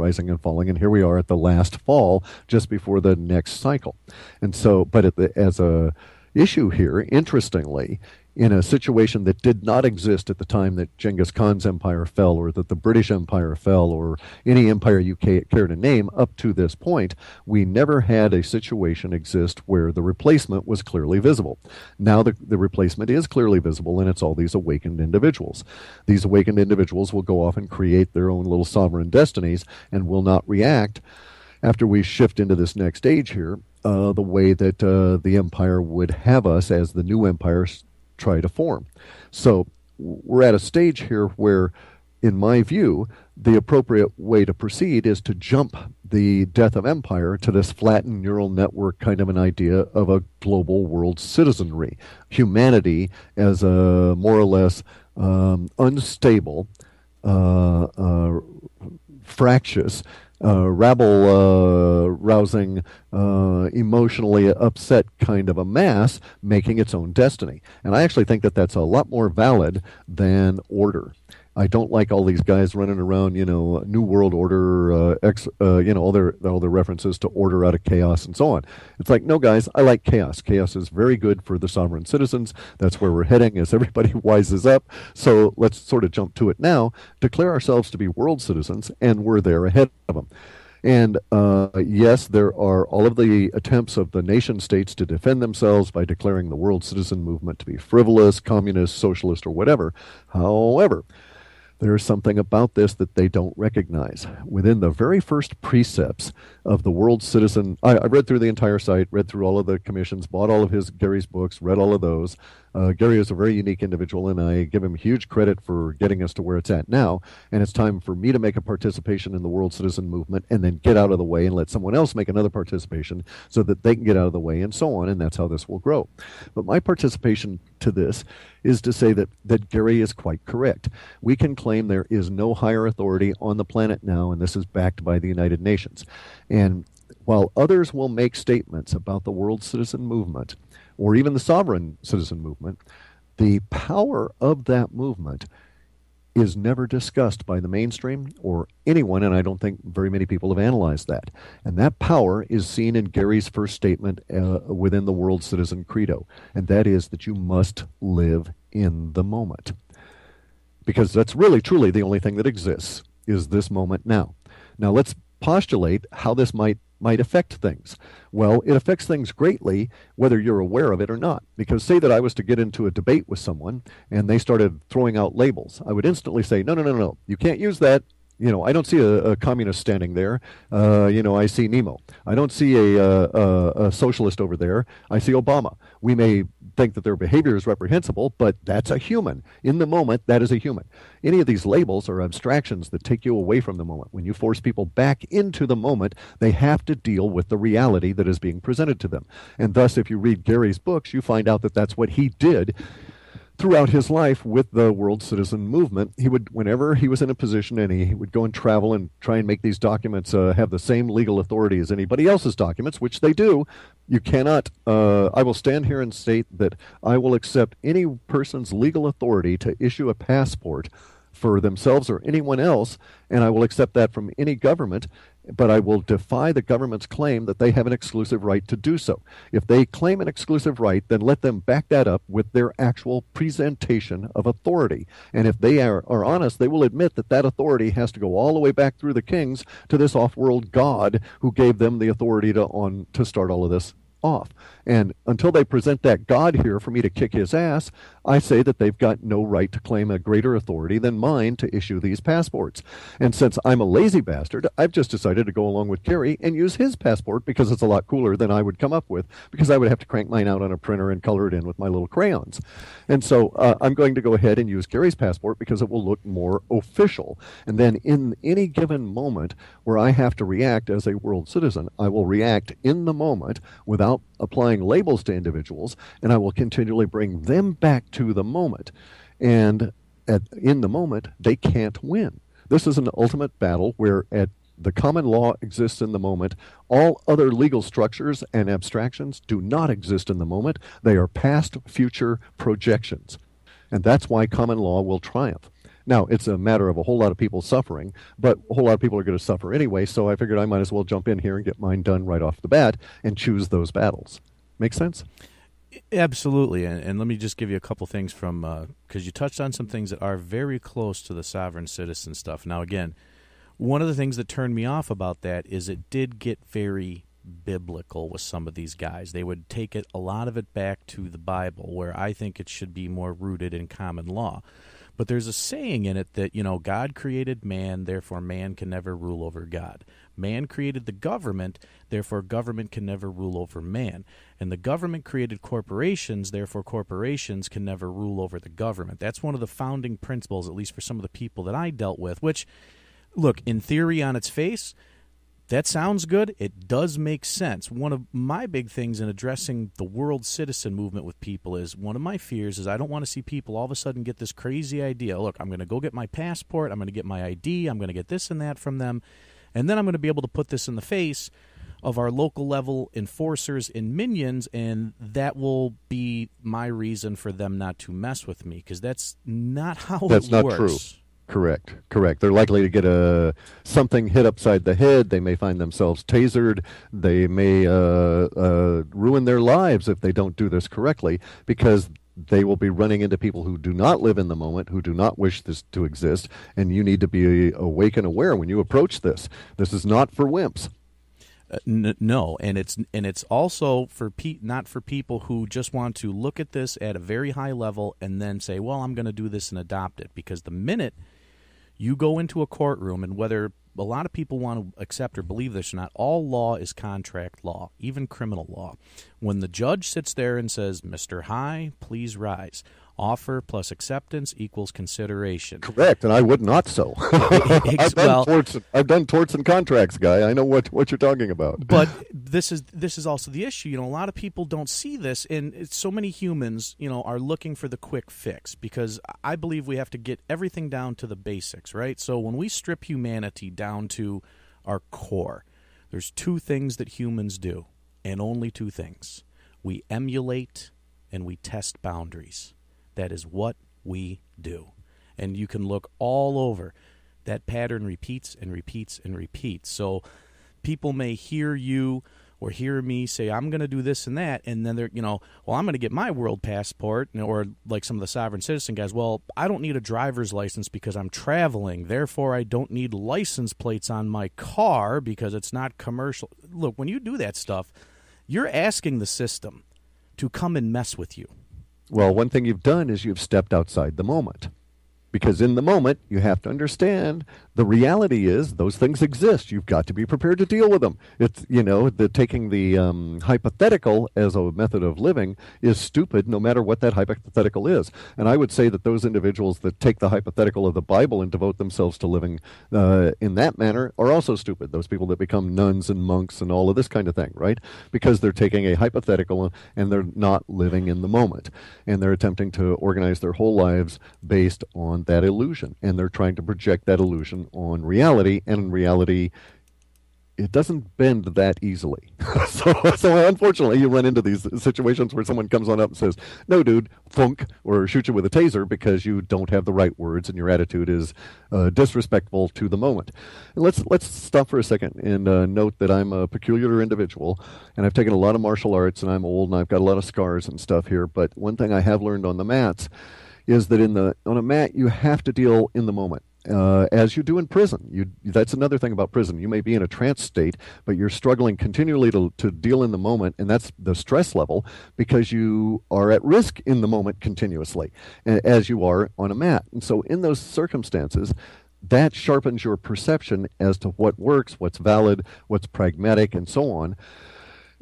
and here we are at the last fall, just before the next cycle. And so, but as a issue here, interestingly, in a situation that did not exist at the time that Genghis Khan's empire fell, or that the British Empire fell, or any empire you care to name up to this point, we never had a situation exist where the replacement was clearly visible. Now the replacement is clearly visible, and it's all these awakened individuals. These awakened individuals will go off and create their own little sovereign destinies and will not react after we shift into this next age here the way that the empire would have us as the new empire try to form. So we're at a stage here where, in my view, the appropriate way to proceed is to jump the death of empire to this flattened neural network kind of an idea of a global world citizenry. Humanity as a more or less unstable, fractious, rabble-rousing, emotionally upset kind of a mass making its own destiny. And I actually think that that's a lot more valid than order. I don't like all these guys running around, New World Order, all their references to order out of chaos and so on. It's like, no, guys, I like chaos. Chaos is very good for the sovereign citizens. That's where we're heading as everybody wises up. So let's sort of jump to it now, declare ourselves to be world citizens, and we're there ahead of them. And yes, there are all of the attempts of the nation states to defend themselves by declaring the world citizen movement to be frivolous, communist, socialist, or whatever. However, There's something about this that they don't recognize. Within the very first precepts of the World Citizen, I read through the entire site, read through all of the commissions, bought all of Gary's books, read all of those. Gary is a very unique individual, and I give him huge credit for getting us to where it's at now. And it's time for me to make a participation in the World Citizen movement and then get out of the way and let someone else make another participation so that they can get out of the way and so on, and that's how this will grow. But my participation to this is to say that Gary is quite correct. We can claim there is no higher authority on the planet now, and this is backed by the United Nations. And while others will make statements about the World Citizen movement, or even the sovereign citizen movement, the power of that movement is never discussed by the mainstream or anyone, and I don't think very many people have analyzed that. And that power is seen in Gary's first statement within the World Citizen Credo, and that is that you must live in the moment. Because that's really, truly the only thing that exists, is this moment now. Now let's postulate how this might affect things. Well, it affects things greatly whether you're aware of it or not. Because say that I was to get into a debate with someone and they started throwing out labels, I would instantly say, no, you can't use that. I don't see a communist standing there. I see Nemo. I don't see a socialist over there. I see Obama. We may think that their behavior is reprehensible, but that's a human. In the moment, that is a human. Any of these labels are abstractions that take you away from the moment. When you force people back into the moment, they have to deal with the reality that is being presented to them. And thus, if you read Gary's books, you find out that that's what he did throughout his life with the World Citizen movement. He would, whenever he was in a position, and he would go and travel and try and make these documents have the same legal authority as anybody else's documents, which they do. You cannot, I will stand here and state that I will accept any person's legal authority to issue a passport for themselves or anyone else, and I will accept that from any government, but I will defy the government's claim that they have an exclusive right to do so. If they claim an exclusive right, then let them back that up with their actual presentation of authority. And if they are honest, they will admit that that authority has to go all the way back through the kings to this off-world god who gave them the authority to start all of this off. And until they present that God here for me to kick his ass, I say that they've got no right to claim a greater authority than mine to issue these passports. And since I'm a lazy bastard, I've just decided to go along with Gary and use his passport because it's a lot cooler than I would come up with, because I would have to crank mine out on a printer and color it in with my little crayons. And so I'm going to go ahead and use Gary's passport because it will look more official. And then in any given moment where I have to react as a world citizen, I will react in the moment without applying labels to individuals, and I will continually bring them back to the moment. And in the moment, they can't win. This is an ultimate battle where the common law exists in the moment. All other legal structures and abstractions do not exist in the moment. They are past future projections. And that's why common law will triumph. Now, it's a matter of a whole lot of people suffering, but a whole lot of people are going to suffer anyway, so I figured I might as well jump in here and get mine done right off the bat and choose those battles. Make sense? Absolutely, and let me just give you a couple things from, because you touched on some things that are very close to the sovereign citizen stuff. Now, again, one of the things that turned me off about that is it did get very biblical with some of these guys. They would take a lot of it back to the Bible, where I think it should be more rooted in common law. But there's a saying in it that, God created man, therefore man can never rule over God. Man created the government, therefore government can never rule over man. And the government created corporations, therefore corporations can never rule over the government. That's one of the founding principles, at least for some of the people that I dealt with, which, look, in theory on its face, that sounds good. It does make sense. One of my big things in addressing the world citizen movement with people is, one of my fears is I don't want to see people all of a sudden get this crazy idea. Look, I'm going to go get my passport. I'm going to get my ID. I'm going to get this and that from them. And then I'm going to be able to put this in the face of our local level enforcers and minions, and that will be my reason for them not to mess with me, because that's not how it works. That's not true. Correct. They're likely to get something hit upside the head. They may find themselves tasered. They may ruin their lives if they don't do this correctly, because they will be running into people who do not live in the moment, who do not wish this to exist, and you need to be awake and aware when you approach this. This is not for wimps. No, and it's also for not for people who just want to look at this at a very high level and then say, well, I'm going to do this and adopt it, because the minute You go into a courtroom, and whether a lot of people want to accept or believe this or not, all law is contract law, even criminal law. When the judge sits there and says, Mr. High, please rise, offer plus acceptance equals consideration. Correct, and I would not so. I've done torts and contracts, guy. I know what you're talking about. But this is also the issue. A lot of people don't see this, and so many humans, are looking for the quick fix, because I believe we have to get everything down to the basics, right? So when we strip humanity down to our core, there's two things that humans do, and only two things. We emulate and we test boundaries. That is what we do. And you can look all over. That pattern repeats and repeats and repeats. So people may hear you or hear me say, I'm going to do this and that, and then they're, well, I'm going to get my world passport, or like some of the sovereign citizen guys, well, I don't need a driver's license because I'm traveling. Therefore, I don't need license plates on my car because it's not commercial. Look, when you do that stuff, you're asking the system to come and mess with you. Well, one thing you've done is you've stepped outside the moment. Because in the moment, you have to understand the reality is those things exist. You've got to be prepared to deal with them. It's, taking the hypothetical as a method of living is stupid no matter what that hypothetical is. And I would say that those individuals that take the hypothetical of the Bible and devote themselves to living in that manner are also stupid. Those people that become nuns and monks and all of this kind of thing, right? Because they're taking a hypothetical and they're not living in the moment. And they're attempting to organize their whole lives based on that illusion, and they're trying to project that illusion on reality, and in reality it doesn't bend that easily. so unfortunately you run into these situations where someone comes on up and says, no dude, thunk, or shoot you with a taser because you don't have the right words and your attitude is disrespectful to the moment. And let's stop for a second and note that I'm a peculiar individual, and I've taken a lot of martial arts, and I'm old, and I've got a lot of scars and stuff here, but one thing I have learned on the mats is that on a mat you have to deal in the moment, as you do in prison. That's another thing about prison. You may be in a trance state, but you're struggling continually to deal in the moment, and that's the stress level, because you are at risk in the moment continuously, as you are on a mat. And so in those circumstances, that sharpens your perception as to what works, what's valid, what's pragmatic, and so on.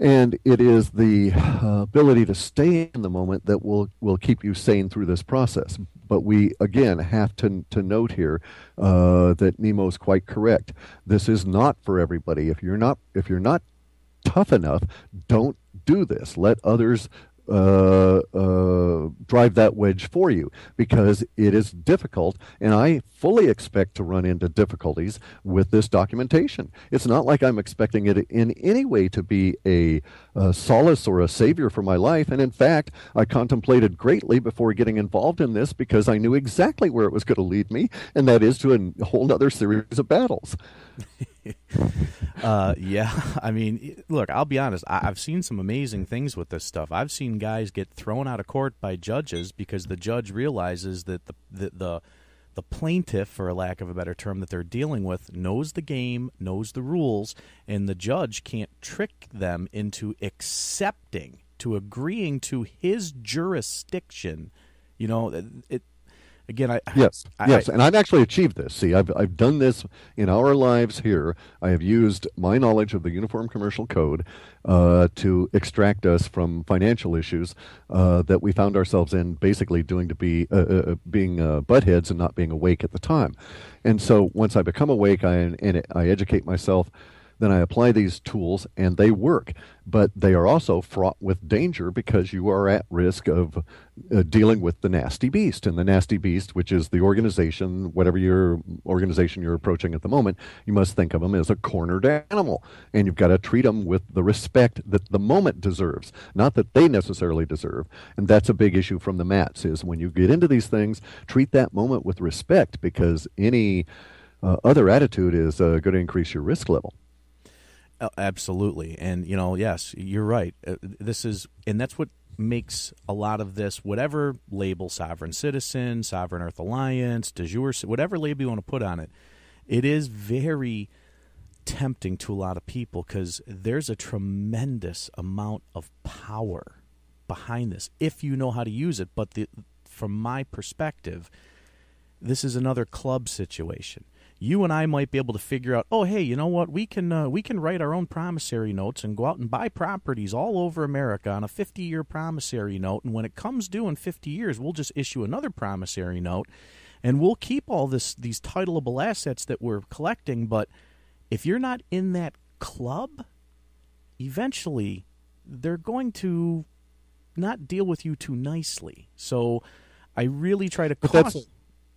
And it is the ability to stay in the moment that will keep you sane through this process. But we, again, have to note here that Nemo's quite correct. This is not for everybody. If you're not tough enough, don't do this. Let others drive that wedge for you, because it is difficult, and I fully expect to run into difficulties with this documentation. It's not like I'm expecting it in any way to be a solace or a savior for my life, and in fact, I contemplated greatly before getting involved in this, because I knew exactly where it was going to lead me, and that is to a whole other series of battles. Yeah, I mean, look, I'll be honest. I've seen some amazing things with this stuff. I've seen guys get thrown out of court by judges because the judge realizes that the plaintiff, for a lack of a better term, that they're dealing with knows the game, knows the rules, and the judge can't trick them into agreeing to his jurisdiction. Again, yes, and I've actually achieved this. See, I've done this in our lives here. I have used my knowledge of the Uniform Commercial Code to extract us from financial issues that we found ourselves in, basically being butt heads and not being awake at the time. And so once I become awake, I educate myself. Then I apply these tools, and they work. But they are also fraught with danger, because you are at risk of dealing with the nasty beast. And the nasty beast, which is the organization, whatever your organization you're approaching at the moment, you must think of them as a cornered animal. And you've got to treat them with the respect that the moment deserves, not that they necessarily deserve. And that's a big issue from the mats, is when you get into these things, treat that moment with respect, because any other attitude is going to increase your risk level. Absolutely. And, yes, you're right. That's what makes a lot of this, whatever label, sovereign citizen, sovereign Earth Alliance, de jure, whatever label you want to put on it, it is very tempting to a lot of people, because there's a tremendous amount of power behind this if you know how to use it. But from my perspective, this is another club situation. You and I might be able to figure out, oh, hey, you know what? We can write our own promissory notes and go out and buy properties all over America on a 50-year promissory note. And when it comes due in 50 years, we'll just issue another promissory note, and we'll keep all these titleable assets that we're collecting. But if you're not in that club, eventually they're going to not deal with you too nicely. So I really try to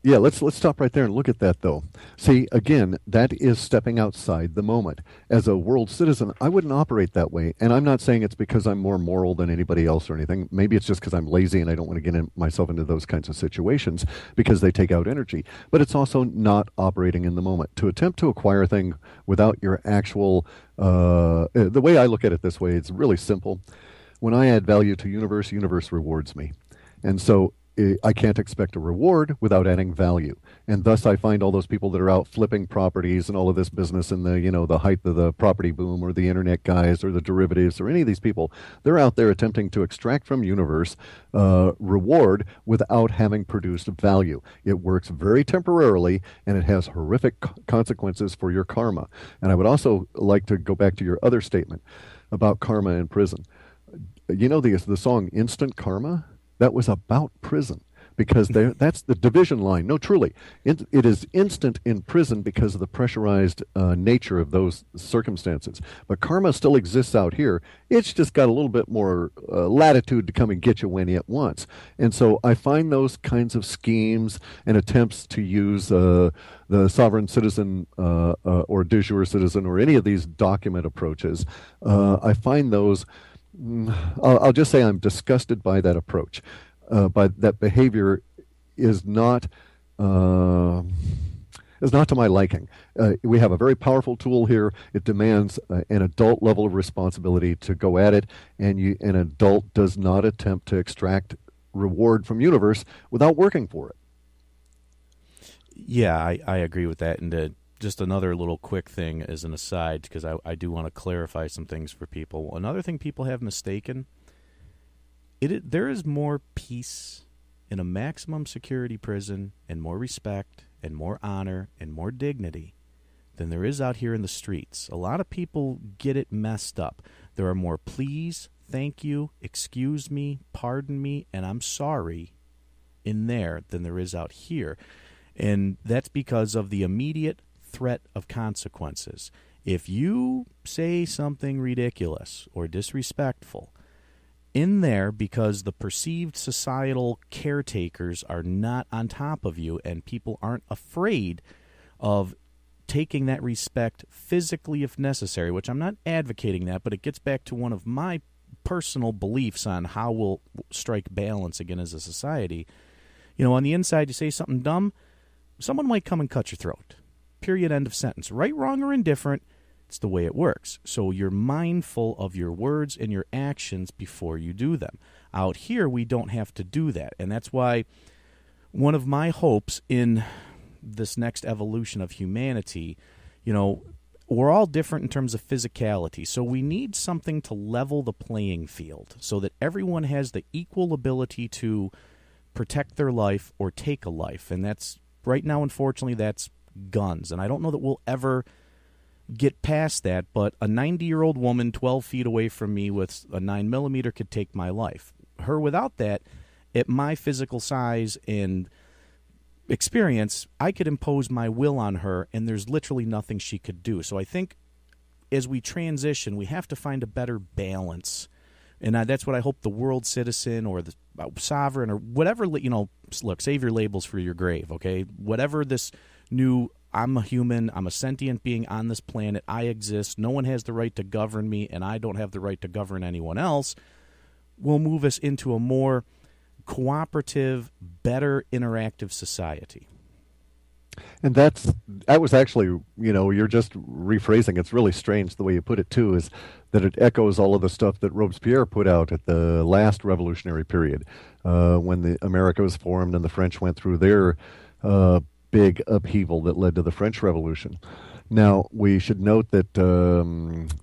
Yeah, let's stop right there and look at that, though. See, again, that is stepping outside the moment. As a world citizen, I wouldn't operate that way, and I'm not saying it's because I'm more moral than anybody else or anything. Maybe it's just because I'm lazy and I don't want to get myself into those kinds of situations because they take out energy. But it's also not operating in the moment. To attempt to acquire a thing without your actual... the way I look at it this way, it's really simple. When I add value to universe rewards me. And so I can't expect a reward without adding value. And thus I find all those people that are out flipping properties and all of this business in the height of the property boom, or the internet guys or the derivatives or any of these people, they're out there attempting to extract from universe reward without having produced value. It works very temporarily, and it has horrific consequences for your karma. And I would also like to go back to your other statement about karma in prison. You know the song Instant Karma? That was about prison, because that's the division line. No, truly, it is instant in prison because of the pressurized nature of those circumstances. But karma still exists out here. It's just got a little bit more latitude to come and get you when it wants. And so I find those kinds of schemes and attempts to use the sovereign citizen or de jure citizen or any of these document approaches, I find those... I'll just say I'm disgusted by that approach. By that behavior is not to my liking. We have a very powerful tool here. It demands an adult level of responsibility to go at it, and an adult does not attempt to extract reward from universe without working for it. Yeah, I agree with that. And just another little quick thing as an aside, because I do want to clarify some things for people. Another thing people have mistaken, there is more peace in a maximum security prison, and more respect and more honor and more dignity than there is out here in the streets. A lot of people get it messed up. There are more please, thank you, excuse me, pardon me, and I'm sorry in there than there is out here. And that's because of the immediate threat of consequences. If you say something ridiculous or disrespectful in there because the perceived societal caretakers are not on top of you, and people aren't afraid of taking that respect physically if necessary, which I'm not advocating that, but it gets back to one of my personal beliefs on how we'll strike balance again as a society. On the inside, you say something dumb, someone might come and cut your throat. Period, end of sentence. Right, wrong, or indifferent, it's the way it works. So you're mindful of your words and your actions before you do them. Out here, we don't have to do that. And that's why one of my hopes in this next evolution of humanity, we're all different in terms of physicality. So we need something to level the playing field so that everyone has the equal ability to protect their life or take a life. And that's, right now, unfortunately, that's guns. And I don't know that we'll ever get past that, but a 90-year-old woman 12 feet away from me with a 9mm could take my life. Her without that, at my physical size and experience, I could impose my will on her, and there's literally nothing she could do. So I think as we transition, we have to find a better balance. And that's what I hope the world citizen or the sovereign or whatever, look, save your labels for your grave, okay? Whatever this new, I'm a human, I'm a sentient being on this planet, I exist, no one has the right to govern me, and I don't have the right to govern anyone else, will move us into a more cooperative, better interactive society. And that was actually, you're just rephrasing. It's really strange the way you put it, too, is that it echoes all of the stuff that Robespierre put out at the last revolutionary period when America was formed and the French went through their big upheaval that led to the French Revolution. Now, we should note that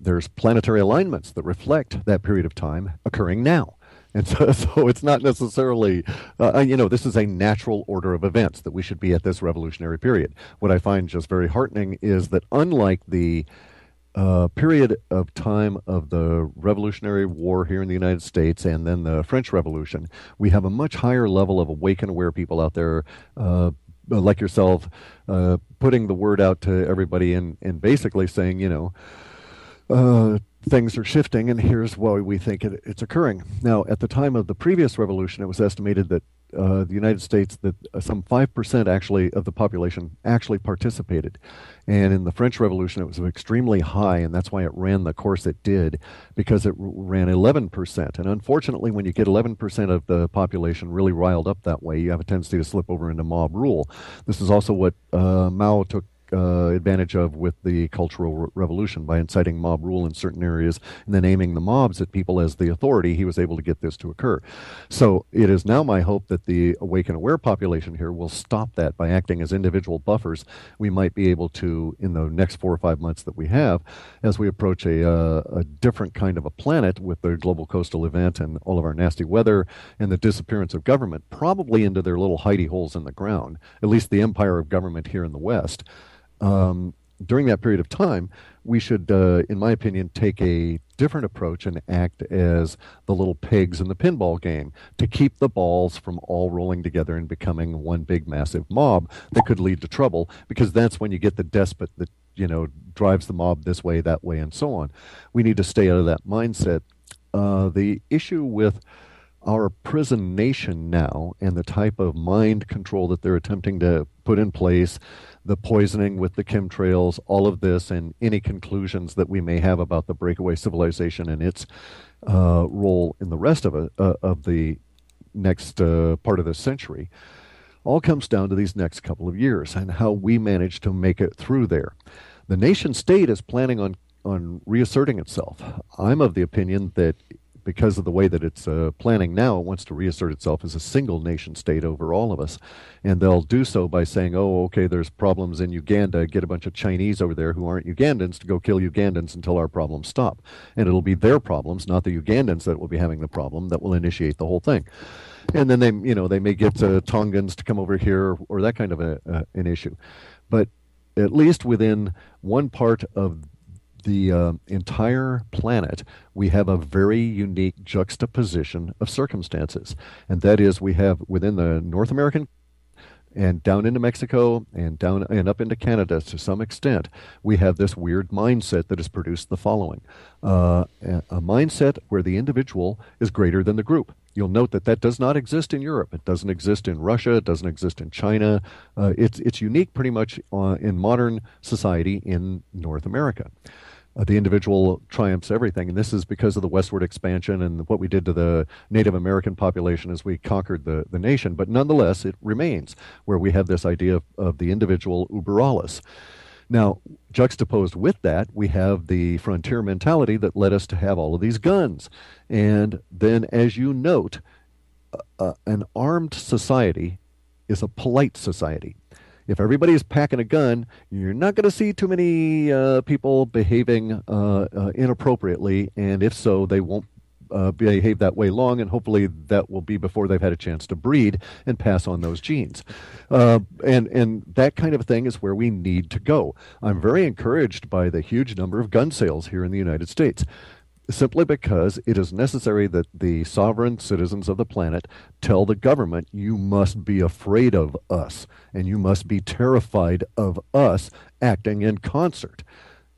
there's planetary alignments that reflect that period of time occurring now. And so it's not necessarily, this is a natural order of events that we should be at this revolutionary period. What I find just very heartening is that unlike the period of time of the Revolutionary War here in the United States and then the French Revolution, we have a much higher level of awake and aware people out there, like yourself, putting the word out to everybody and basically saying, things are shifting, and here's why we think it's occurring. Now, at the time of the previous revolution, it was estimated that the United States, that some 5% actually of the population actually participated. And in the French Revolution, it was extremely high, and that's why it ran the course it did, because it ran 11%. And unfortunately, when you get 11% of the population really riled up that way, you have a tendency to slip over into mob rule. This is also what Mao took advantage of with the Cultural Revolution by inciting mob rule in certain areas and then aiming the mobs at people as the authority. He was able to get this to occur. So it is now my hope that the awake and aware population here will stop that by acting as individual buffers. We might be able to, in the next 4 or 5 months that we have, as we approach a different kind of a planet with the global coastal event and all of our nasty weather and the disappearance of government, probably into their little hidey holes in the ground, at least the empire of government here in the West. During that period of time, we should, in my opinion, take a different approach and act as the little pigs in the pinball game to keep the balls from all rolling together and becoming one big massive mob that could lead to trouble, because that's when you get the despot that, drives the mob this way, that way, and so on. We need to stay out of that mindset. The issue with our prison nation now and the type of mind control that they're attempting to put in place, the poisoning with the chemtrails, all of this, and any conclusions that we may have about the breakaway civilization and its role in the rest of the next part of this century, all comes down to these next couple of years and how we manage to make it through there. The nation state is planning on reasserting itself. I'm of the opinion that because of the way that it's planning now, it wants to reassert itself as a single nation state over all of us. And they'll do so by saying, oh, okay, there's problems in Uganda. Get a bunch of Chinese over there who aren't Ugandans to go kill Ugandans until our problems stop. And it'll be their problems, not the Ugandans, that will be having the problem, that will initiate the whole thing. And then they may get Tongans to come over here or that kind of an issue. But at least within one part of the entire planet, we have a very unique juxtaposition of circumstances. And that is, we have within the North American and down into Mexico and down and up into Canada to some extent, we have this weird mindset that has produced the following. A mindset where the individual is greater than the group. You'll note that does not exist in Europe. It doesn't exist in Russia. It doesn't exist in China. It's unique pretty much in modern society in North America. The individual triumphs everything, and this is because of the westward expansion and what we did to the Native American population as we conquered the nation. But nonetheless, it remains where we have this idea of the individual uber alles. Now, juxtaposed with that, we have the frontier mentality that led us to have all of these guns. And then, as you note, an armed society is a polite society. If everybody is packing a gun, you're not going to see too many people behaving inappropriately, and if so, they won't behave that way long, and hopefully that will be before they've had a chance to breed and pass on those genes. And that kind of thing is where we need to go. I'm very encouraged by the huge number of gun sales here in the United States, simply because it is necessary that the sovereign citizens of the planet tell the government, you must be afraid of us, and you must be terrified of us acting in concert.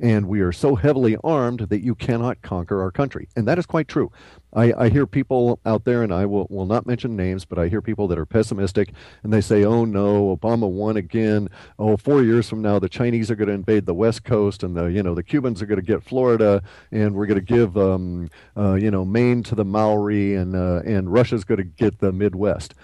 And we are so heavily armed that you cannot conquer our country. And that is quite true. I hear people out there, and I will not mention names, but I hear people that are pessimistic, and they say, oh no, Obama won again. Oh, 4 years from now, the Chinese are going to invade the West Coast, and the Cubans are going to get Florida, and we're going to give Maine to the Maori, and Russia's going to get the Midwest.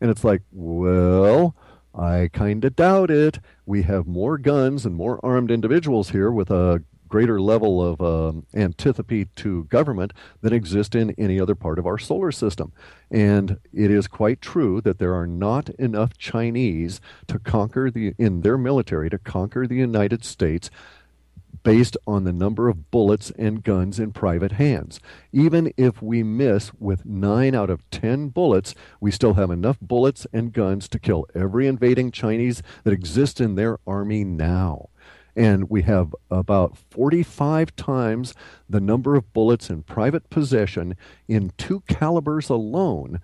And it's like, well, I kind of doubt it. We have more guns and more armed individuals here with a greater level of antipathy to government than exist in any other part of our solar system. And it is quite true that there are not enough Chinese to conquer in their military to conquer the United States based on the number of bullets and guns in private hands. Even if we miss with 9 out of 10 bullets, we still have enough bullets and guns to kill every invading Chinese that exists in their army now. And we have about 45 times the number of bullets in private possession in 2 calibers alone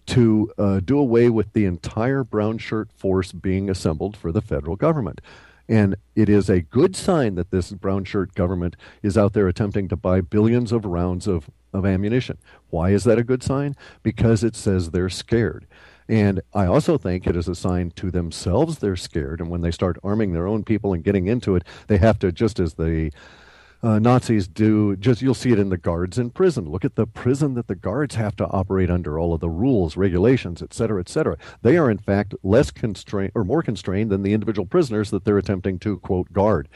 to do away with the entire brown shirt force being assembled for the federal government. And it is a good sign that this brown shirt government is out there attempting to buy billions of rounds of ammunition. Why is that a good sign? Because it says they're scared. And I also think it is a sign to themselves they're scared. And when they start arming their own people and getting into it, they have to, just as the Nazis do, just you'll see it in the guards in prison. Look at the prison that the guards have to operate under, all of the rules, regulations, et cetera, et cetera. They are, in fact, less constrained or more constrained than the individual prisoners that they're attempting to, quote, guard.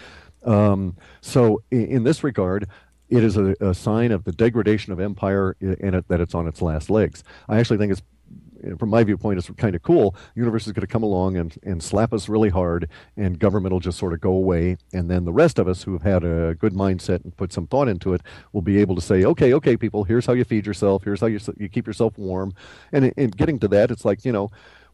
So in this regard, it is a sign of the degradation of empire and that it's on its last legs. I actually think it's, from my viewpoint, it's kind of cool. The universe is going to come along and slap us really hard, and government will just sort of go away. And then the rest of us who have had a good mindset and put some thought into it will be able to say, okay, people, here's how you feed yourself. Here's how you keep yourself warm. And in getting to that, it's like,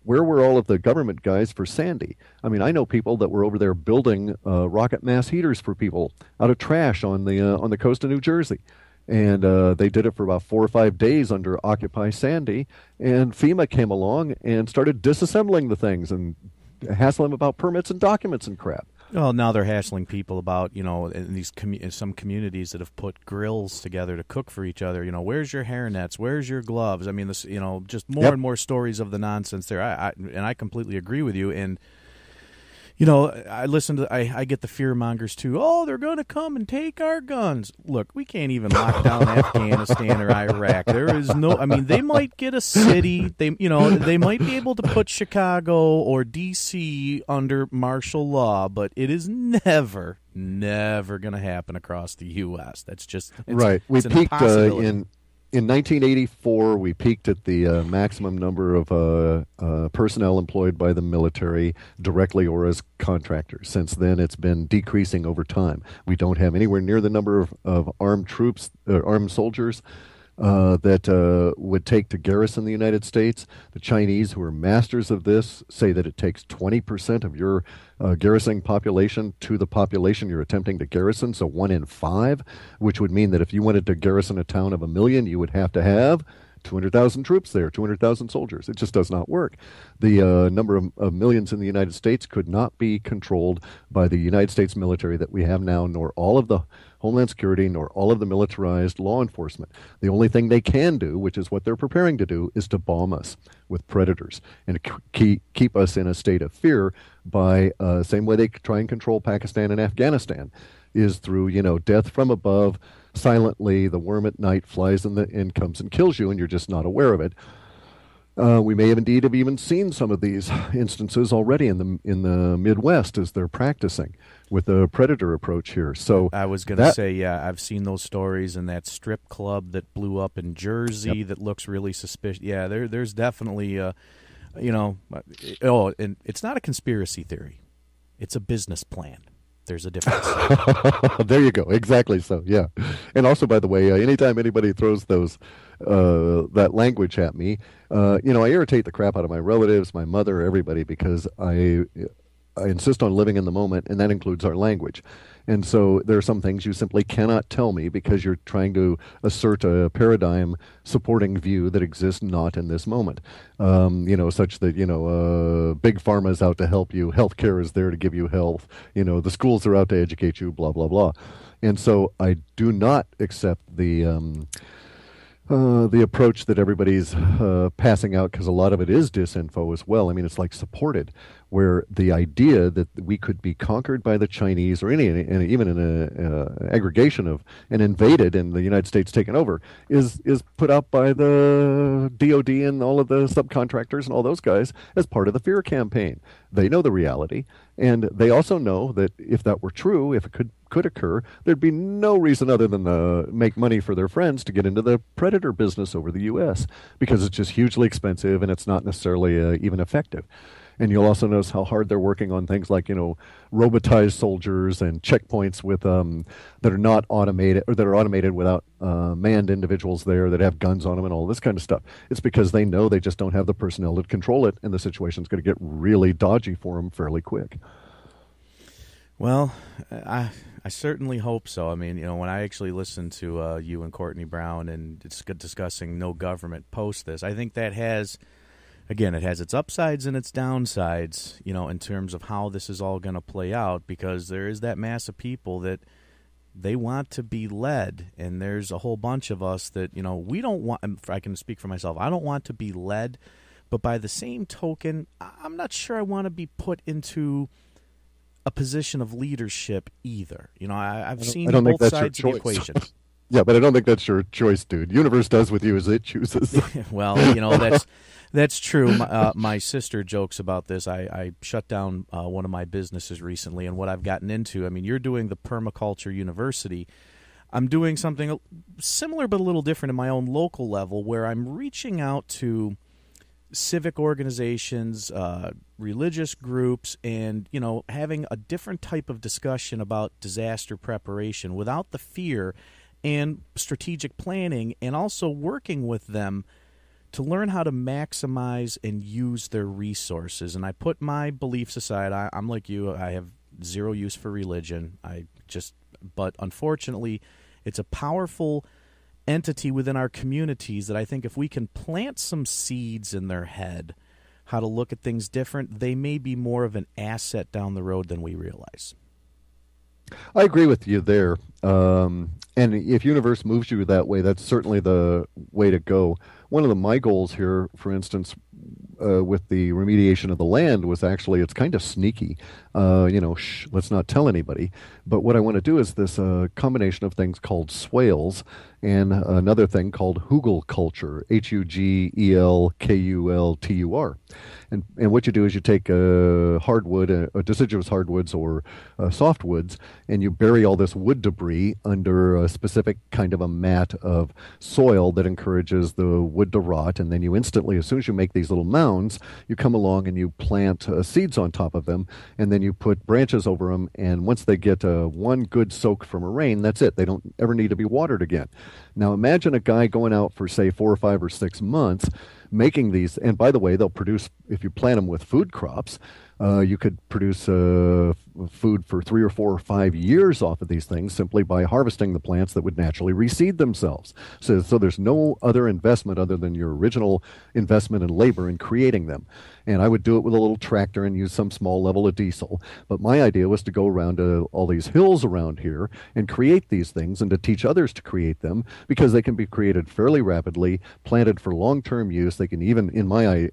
where were all of the government guys for Sandy? I mean, I know people that were over there building rocket mass heaters for people out of trash on the coast of New Jersey. And they did it for about 4 or 5 days under Occupy Sandy. And FEMA came along and started disassembling the things and hassling them about permits and documents and crap. Well, now they're hassling people about, in these in some communities that have put grills together to cook for each other. Where's your hairnets? Where's your gloves? I mean, this, just more and more stories of the nonsense there. And I completely agree with you. And I listen to, I get the fear mongers too. Oh, they're going to come and take our guns. Look, we can't even lock down Afghanistan or Iraq. There is no, they might get a city. They might be able to put Chicago or D.C. under martial law, but it is never going to happen across the U.S. That's just, right. We peaked in 1984, we peaked at the maximum number of personnel employed by the military directly or as contractors. Since then, it's been decreasing over time. We don't have anywhere near the number of armed troops, armed soldiers that would take to garrison the United States. The Chinese, who are masters of this, say that it takes 20% of your garrisoning population to the population you're attempting to garrison, so 1 in 5, which would mean that if you wanted to garrison a town of 1 million, you would have to have 200,000 troops there, 200,000 soldiers. It just does not work. The number of millions in the United States could not be controlled by the United States military that we have now, nor all of the Homeland Security, nor all of the militarized law enforcement. The only thing they can do, which is what they're preparing to do, is to bomb us with predators and keep us in a state of fear by same way they try and control Pakistan and Afghanistan, is through, death from above. Silently, the worm at night flies and comes and kills you, and you're just not aware of it. We may have indeed have even seen some of these instances already in the Midwest as they're practicing with the predator approach here. So I was going to say, yeah, I've seen those stories in that strip club that blew up in Jersey that looks really suspicious. Yeah, there's definitely, and it's not a conspiracy theory. It's a business plan. There's a difference. There you go. Exactly so. Yeah. And also, by the way, anytime anybody throws that language at me, I irritate the crap out of my relatives, my mother, everybody, because I insist on living in the moment, and that includes our language. And so there are some things you simply cannot tell me because you're trying to assert a paradigm supporting view that exists not in this moment. Such that, big pharma is out to help you, healthcare is there to give you health, the schools are out to educate you, blah, blah, blah. And so I do not accept the approach that everybody's passing out, because a lot of it is disinfo as well. It's like supported, where the idea that we could be conquered by the Chinese or even in an aggregation of and invaded and the United States taken over is put out by the DOD and all of the subcontractors and all those guys as part of the fear campaign. They know the reality, and they also know that if that were true, if it could occur, there'd be no reason other than to make money for their friends to get into the predator business over the U.S. because it's just hugely expensive and it's not necessarily even effective. And you'll also notice how hard they're working on things like, robotized soldiers and checkpoints with that are not automated, or that are automated without manned individuals there that have guns on them and all this kind of stuff. It's because they know they just don't have the personnel to control it, and the situation's going to get really dodgy for them fairly quick. Well, I certainly hope so. I mean, when I actually listened to you and Courtney Brown and it's discussing no government post this, I think that has, again, it has its upsides and its downsides, in terms of how this is all going to play out, because there is that mass of people that they want to be led, and there's a whole bunch of us that, we don't want, I can speak for myself, I don't want to be led, but by the same token, I'm not sure I want to be put into a position of leadership either. I've seen both sides of the equation. Yeah, but I don't think that's your choice, dude. Universe does with you as it chooses. Well, that's true. My sister jokes about this. I shut down one of my businesses recently, and what I've gotten into, I mean, you're doing the permaculture university. I'm doing something similar but a little different in my own local level, where I'm reaching out to civic organizations, religious groups, and having a different type of discussion about disaster preparation without the fear, and strategic planning, and also working with them to learn how to maximize and use their resources. And I put my beliefs aside. I'm like you. I have zero use for religion. But unfortunately, it's a powerful entity within our communities that I think if we can plant some seeds in their head how to look at things different, they may be more of an asset down the road than we realize. I agree with you there. And if Universe moves you that way, that's certainly the way to go. One of my goals here, for instance, with the remediation of the land was actually, it's kind of sneaky. Let's not tell anybody. But what I want to do is this combination of things called swales and another thing called hugelkultur, Hugelkultur. And what you do is you take hardwood, deciduous hardwoods or softwoods, and you bury all this wood debris under a specific kind of a mat of soil that encourages the wood to rot. And then you instantly, as soon as you make these little mounds, you come along and you plant seeds on top of them, and then you put branches over them. And once they get one good soak from a rain, that's it. They don't ever need to be watered again. Now imagine a guy going out for, say, 4 or 5 or 6 months making these, and by the way, they'll produce, if you plant them with food crops, you could produce food for 3 or 4 or 5 years off of these things simply by harvesting the plants that would naturally reseed themselves. So there's no other investment other than your original investment in labor in creating them. And I would do it with a little tractor and use some small level of diesel. But my idea was to go around to all these hills around here and create these things and to teach others to create them, because they can be created fairly rapidly, planted for long-term use. They can even, in my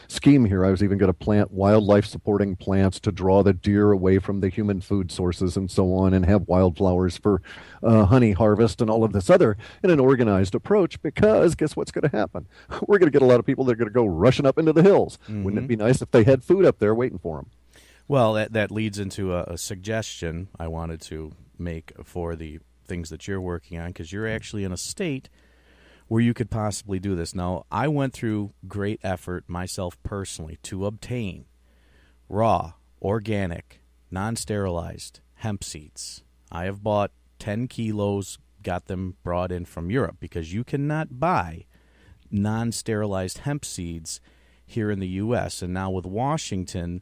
scheme here, I was even going to plant wildlife supporting plants to draw the deer away from the human food sources and so on, and have wildflowers for honey harvest and all of this other in an organized approach, because guess what's going to happen? We're going to get a lot of people that are going to go rushing up into the hills. Mm-hmm. Wouldn't it be nice if they had food up there waiting for them? Well, that leads into a suggestion I wanted to make for the things that you're working on, because you're actually in a state where you could possibly do this. Now, I went through great effort myself personally to obtain raw, organic, non-sterilized hemp seeds. I have bought 10 kilos, got them brought in from Europe, because you cannot buy non-sterilized hemp seeds here in the U.S. And now with Washington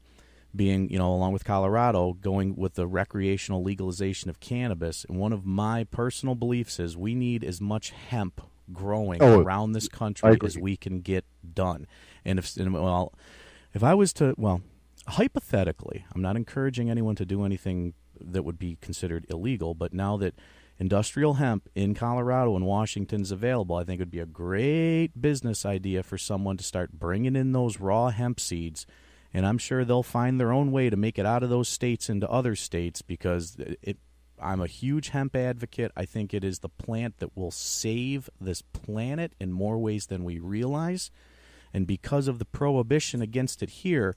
being, along with Colorado, going with the recreational legalization of cannabis, and one of my personal beliefs is we need as much hemp growing around this country as we can get done. And if I was to, hypothetically, I'm not encouraging anyone to do anything that would be considered illegal, but now that industrial hemp in Colorado and Washington is available, I think it would be a great business idea for someone to start bringing in those raw hemp seeds, and I'm sure they'll find their own way to make it out of those states into other states, because I'm a huge hemp advocate. I think it is the plant that will save this planet in more ways than we realize, and because of the prohibition against it here,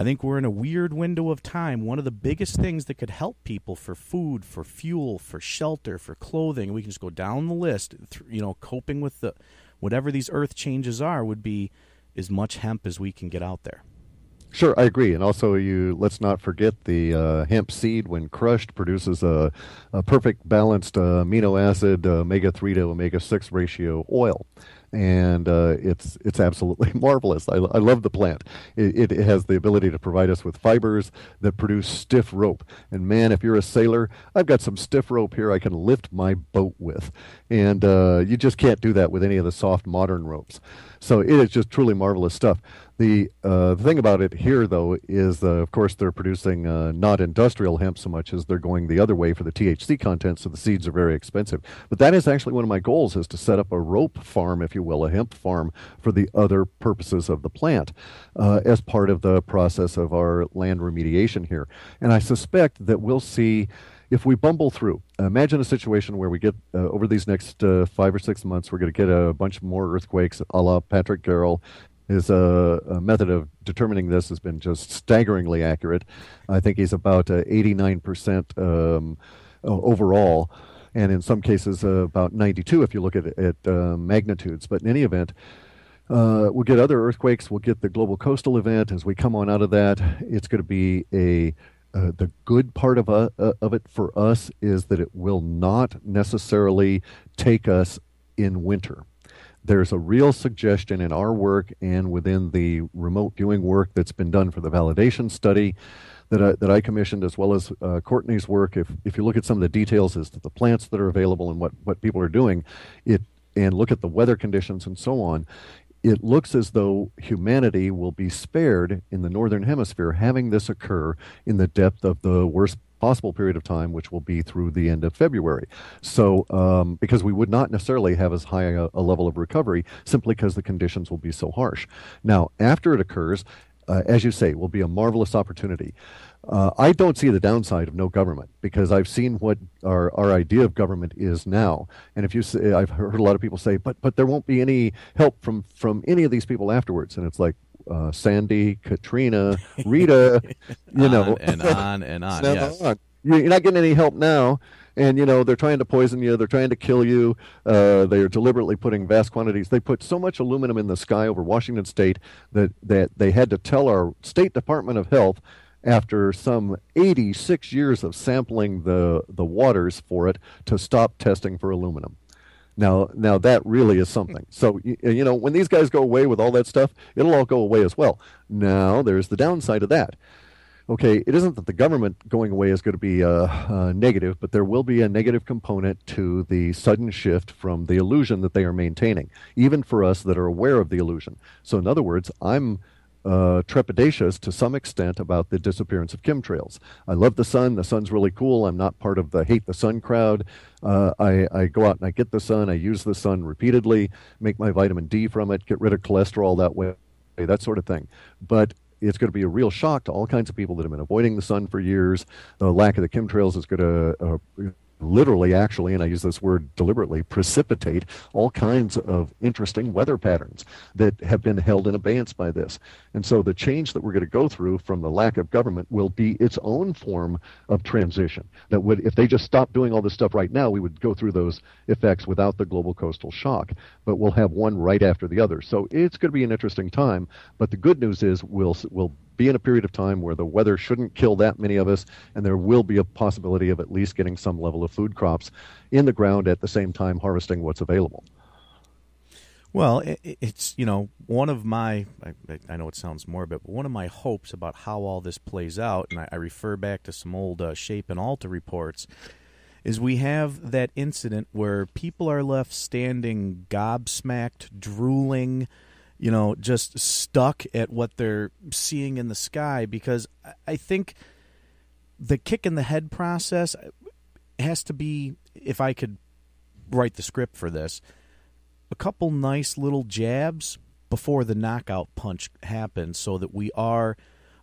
I think we're in a weird window of time. One of the biggest things that could help people for food, for fuel, for shelter, for clothing, we can just go down the list, coping with whatever these earth changes are, would be as much hemp as we can get out there. Sure, I agree. And also, let's not forget the hemp seed, when crushed, produces a perfect balanced amino acid omega 3 to omega 6 ratio oil, and it's absolutely marvelous. I love the plant. It has the ability to provide us with fibers that produce stiff rope. And man, if you're a sailor, I've got some stiff rope here I can lift my boat with, and you just can't do that with any of the soft modern ropes. So it is just truly marvelous stuff. The thing about it here, though, is of course they're producing not industrial hemp so much as they're going the other way for the THC content, so the seeds are very expensive. But that is actually one of my goals, is to set up a rope farm, if you will, a hemp farm for the other purposes of the plant as part of the process of our land remediation here. And I suspect that we'll see, if we bumble through, imagine a situation where we get, over these next 5 or 6 months, we're going to get a bunch more earthquakes, a la Patrick Garrel. His method of determining this has been just staggeringly accurate. I think he's about 89% overall, and in some cases about 92 if you look at magnitudes. But in any event, we'll get other earthquakes. We'll get the global coastal event. As we come on out of that, it's going to be the good part of it for us is that it will not necessarily take us in winter. There's a real suggestion in our work and within the remote viewing work that's been done for the validation study that I commissioned, as well as Courtney's work. If you look at some of the details as to the plants that are available and what people are doing, and look at the weather conditions and so on, it looks as though humanity will be spared in the northern hemisphere having this occur in the depth of the worst possible period of time, which will be through the end of February. So, because we would not necessarily have as high a level of recovery, simply because the conditions will be so harsh. Now, after it occurs, as you say, will be a marvelous opportunity. I don't see the downside of no government, because I've seen what our idea of government is now. And if you say, I've heard a lot of people say, but there won't be any help from any of these people afterwards. And it's like, Sandy, Katrina, Rita, and on and on. Yes. You're not getting any help now. And, they're trying to poison you. They're trying to kill you. They are deliberately putting vast quantities. They put so much aluminum in the sky over Washington State that they had to tell our State Department of Health, after some 86 years of sampling the waters for it, to stop testing for aluminum. Now that really is something. So, when these guys go away with all that stuff, it'll all go away as well. Now, there's the downside of that. Okay, it isn't that the government going away is going to be negative, but there will be a negative component to the sudden shift from the illusion that they are maintaining, even for us that are aware of the illusion. So, in other words, I'm trepidatious to some extent about the disappearance of chemtrails. I love the sun. The sun's really cool. I'm not part of the hate the sun crowd. I go out and I get the sun. I use the sun repeatedly, make my vitamin D from it, get rid of cholesterol that way, that sort of thing. But it's going to be a real shock to all kinds of people that have been avoiding the sun for years. The lack of the chemtrails is going to literally, actually, and I use this word deliberately, precipitate all kinds of interesting weather patterns that have been held in abeyance by this. And so the change that we're going to go through from the lack of government will be its own form of transition. That would, if they just stopped doing all this stuff right now, we would go through those effects without the global coastal shock. But we'll have one right after the other. So it's going to be an interesting time. But the good news is we'll be in a period of time where the weather shouldn't kill that many of us, and there will be a possibility of at least getting some level of food crops in the ground at the same time harvesting what's available. Well, it's, one of my, I know it sounds morbid, but one of my hopes about how all this plays out, and I refer back to some old Shape and Alta reports, is we have that incident where people are left standing gobsmacked, drooling, just stuck at what they're seeing in the sky, because I think the kick in the head process has to be, if I could write the script for this, a couple nice little jabs before the knockout punch happens, so that we are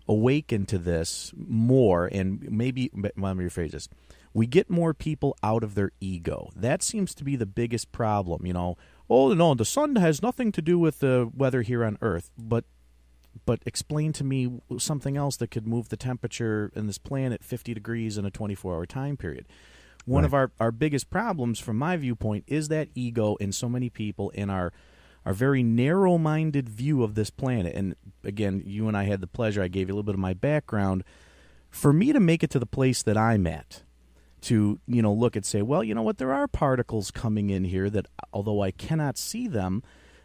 awakened to this more. And maybe, let me rephrase this, we get more people out of their ego. That seems to be the biggest problem, Oh, no, the sun has nothing to do with the weather here on Earth. But explain to me something else that could move the temperature in this planet 50 degrees in a 24-hour time period. One of our biggest problems, from my viewpoint, is that ego in so many people, in our our very narrow-minded view of this planet. And again, you and I had the pleasure, I gave you a little bit of my background. For me to make it to the place that I'm at, to, look and say, well, you know what, there are particles coming in here that, although I cannot see them,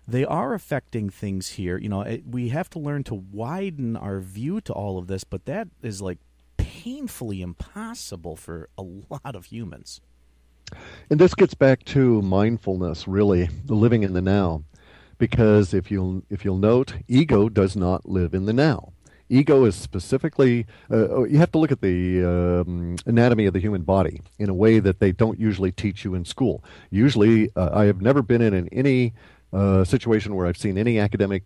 they are affecting things here. We have to learn to widen our view to all of this, but that is like painfully impossible for a lot of humans. And this gets back to mindfulness, really, the living in the now. Because if you'll note, ego does not live in the now. Ego is specifically, you have to look at the anatomy of the human body in a way that they don't usually teach you in school. Usually, I have never been in any situation where I've seen any academic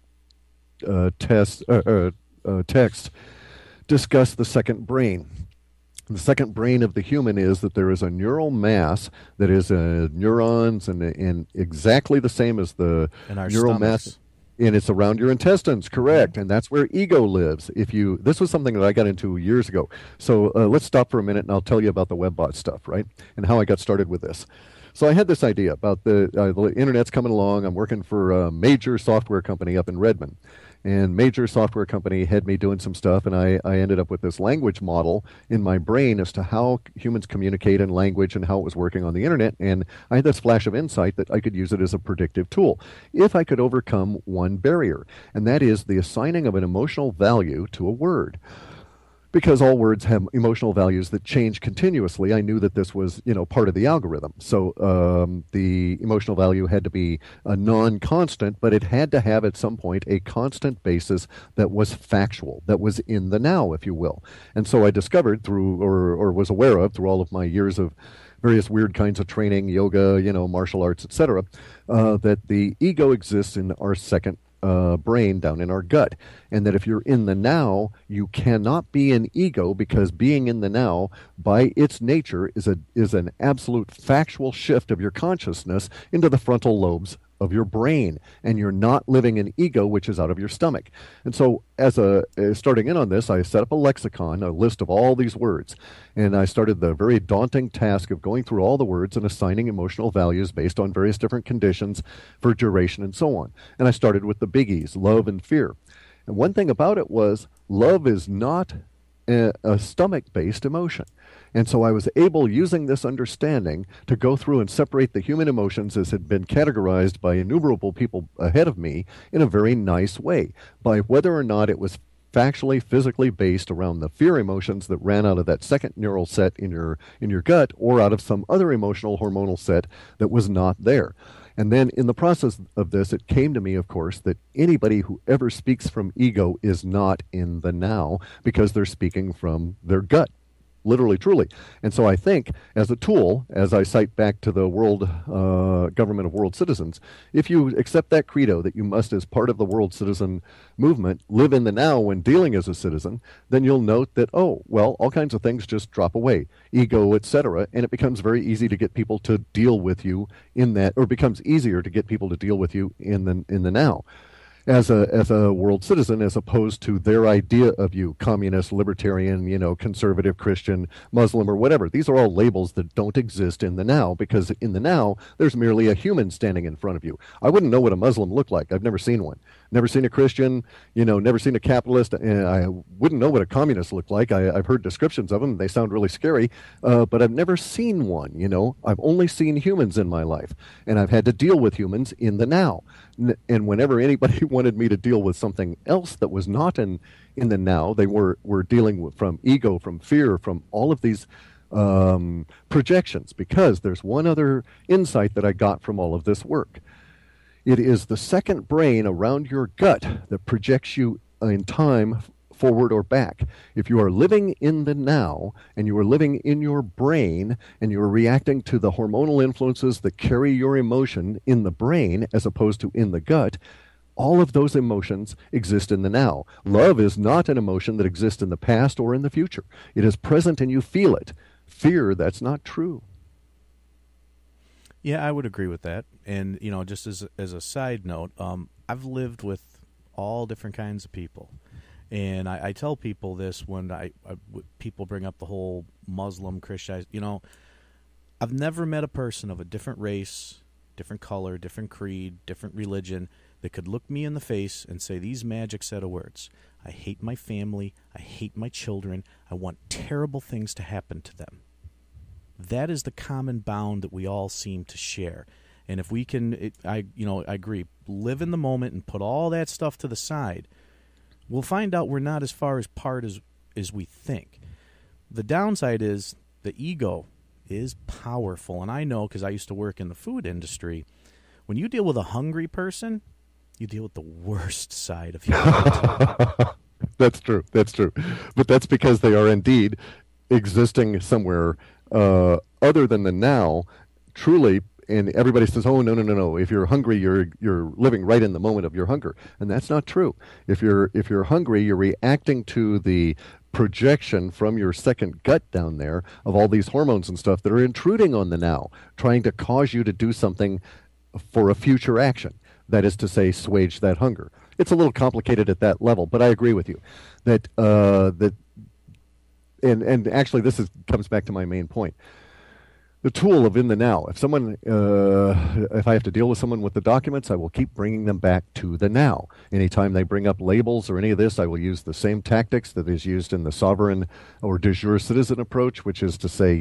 text discuss the second brain. The second brain of the human is that there is a neural mass that is neurons and exactly the same as the neural mass. And it's around your intestines, correct? And that's where ego lives. This was something that I got into years ago. So let's stop for a minute, and I'll tell you about the WebBot stuff, right? And how I got started with this. So I had this idea about the internet's coming along. I'm working for a major software company up in Redmond. And major software company had me doing some stuff, and I ended up with this language model in my brain as to how humans communicate in language and how it was working on the internet. And I had this flash of insight that I could use it as a predictive tool if I could overcome one barrier, and that is the assigning of an emotional value to a word. Because all words have emotional values that change continuously, I knew that this was, part of the algorithm. So the emotional value had to be a non-constant, but it had to have at some point a constant basis that was factual, that was in the now, if you will. And so I discovered through, or was aware of through all of my years of various weird kinds of training, yoga, martial arts, etc., that the ego exists in our second brain down in our gut, and that if you're in the now, you cannot be an ego, because being in the now by its nature is an absolute factual shift of your consciousness into the frontal lobes of your brain, and you're not living in ego, which is out of your stomach. And so as starting in on this, I set up a lexicon, a list of all these words, and I started the very daunting task of going through all the words and assigning emotional values based on various different conditions for duration and so on. And I started with the biggies, love and fear. And one thing about it was love is not a stomach-based emotion. And so I was able, using this understanding, to go through and separate the human emotions as had been categorized by innumerable people ahead of me in a very nice way, by whether or not it was factually, physically based around the fear emotions that ran out of that second neural set in your gut, or out of some other emotional hormonal set that was not there. And then in the process of this, it came to me, of course, that anybody who ever speaks from ego is not in the now, because they're speaking from their gut. Literally, truly. And so I think, as a tool, as I cite back to the world government of world citizens, if you accept that credo that you must, as part of the world citizen movement, live in the now when dealing as a citizen, then you'll note that, all kinds of things just drop away, ego, etc., and it becomes very easy to get people to deal with you in that, or becomes easier to get people to deal with you in the now. As a world citizen, as opposed to their idea of you, communist, libertarian, conservative, Christian, Muslim, or whatever. These are all labels that don't exist in the now, because in the now, there's merely a human standing in front of you. I wouldn't know what a Muslim looked like. I've never seen one. Never seen a Christian, never seen a capitalist, and I wouldn't know what a communist looked like. I've heard descriptions of them. They sound really scary, but I've never seen one, I've only seen humans in my life, and I've had to deal with humans in the now. And whenever anybody wanted me to deal with something else that was not in the now, they were dealing with from ego, from fear, from all of these projections, because there's one other insight that I got from all of this work. It is the second brain around your gut that projects you in time forward or back. If you are living in the now, and you are living in your brain, and you are reacting to the hormonal influences that carry your emotion in the brain as opposed to in the gut, all of those emotions exist in the now. Love is not an emotion that exists in the past or in the future. It is present and you feel it. Fear, that's not true. Yeah, I would agree with that. And, just as a side note, I've lived with all different kinds of people. And I tell people this when people bring up the whole Muslim, Christian, I've never met a person of a different race, different color, different creed, different religion that could look me in the face and say these magic set of words. I hate my family. I hate my children. I want terrible things to happen to them. That is the common bound that we all seem to share. And if we can, I agree, live in the moment and put all that stuff to the side, we'll find out we're not as far apart as we think. The downside is the ego is powerful. And I know because I used to work in the food industry, when you deal with a hungry person, you deal with the worst side of humanity. That's true. That's true. But that's because they are indeed existing somewhere other than the now, truly. And everybody says, "Oh, no! If you're hungry, you're living right in the moment of your hunger," and that's not true. If you're hungry, you're reacting to the projection from your second gut down there of all these hormones and stuff that are intruding on the now, trying to cause you to do something for a future action. That is to say, assuage that hunger. It's a little complicated at that level, but I agree with you that and actually this comes back to my main point. The tool of in the now. If someone, if I have to deal with someone with the documents, I will keep bringing them back to the now. Anytime they bring up labels or any of this, I will use the same tactics that is used in the sovereign or de jure citizen approach, which is to say,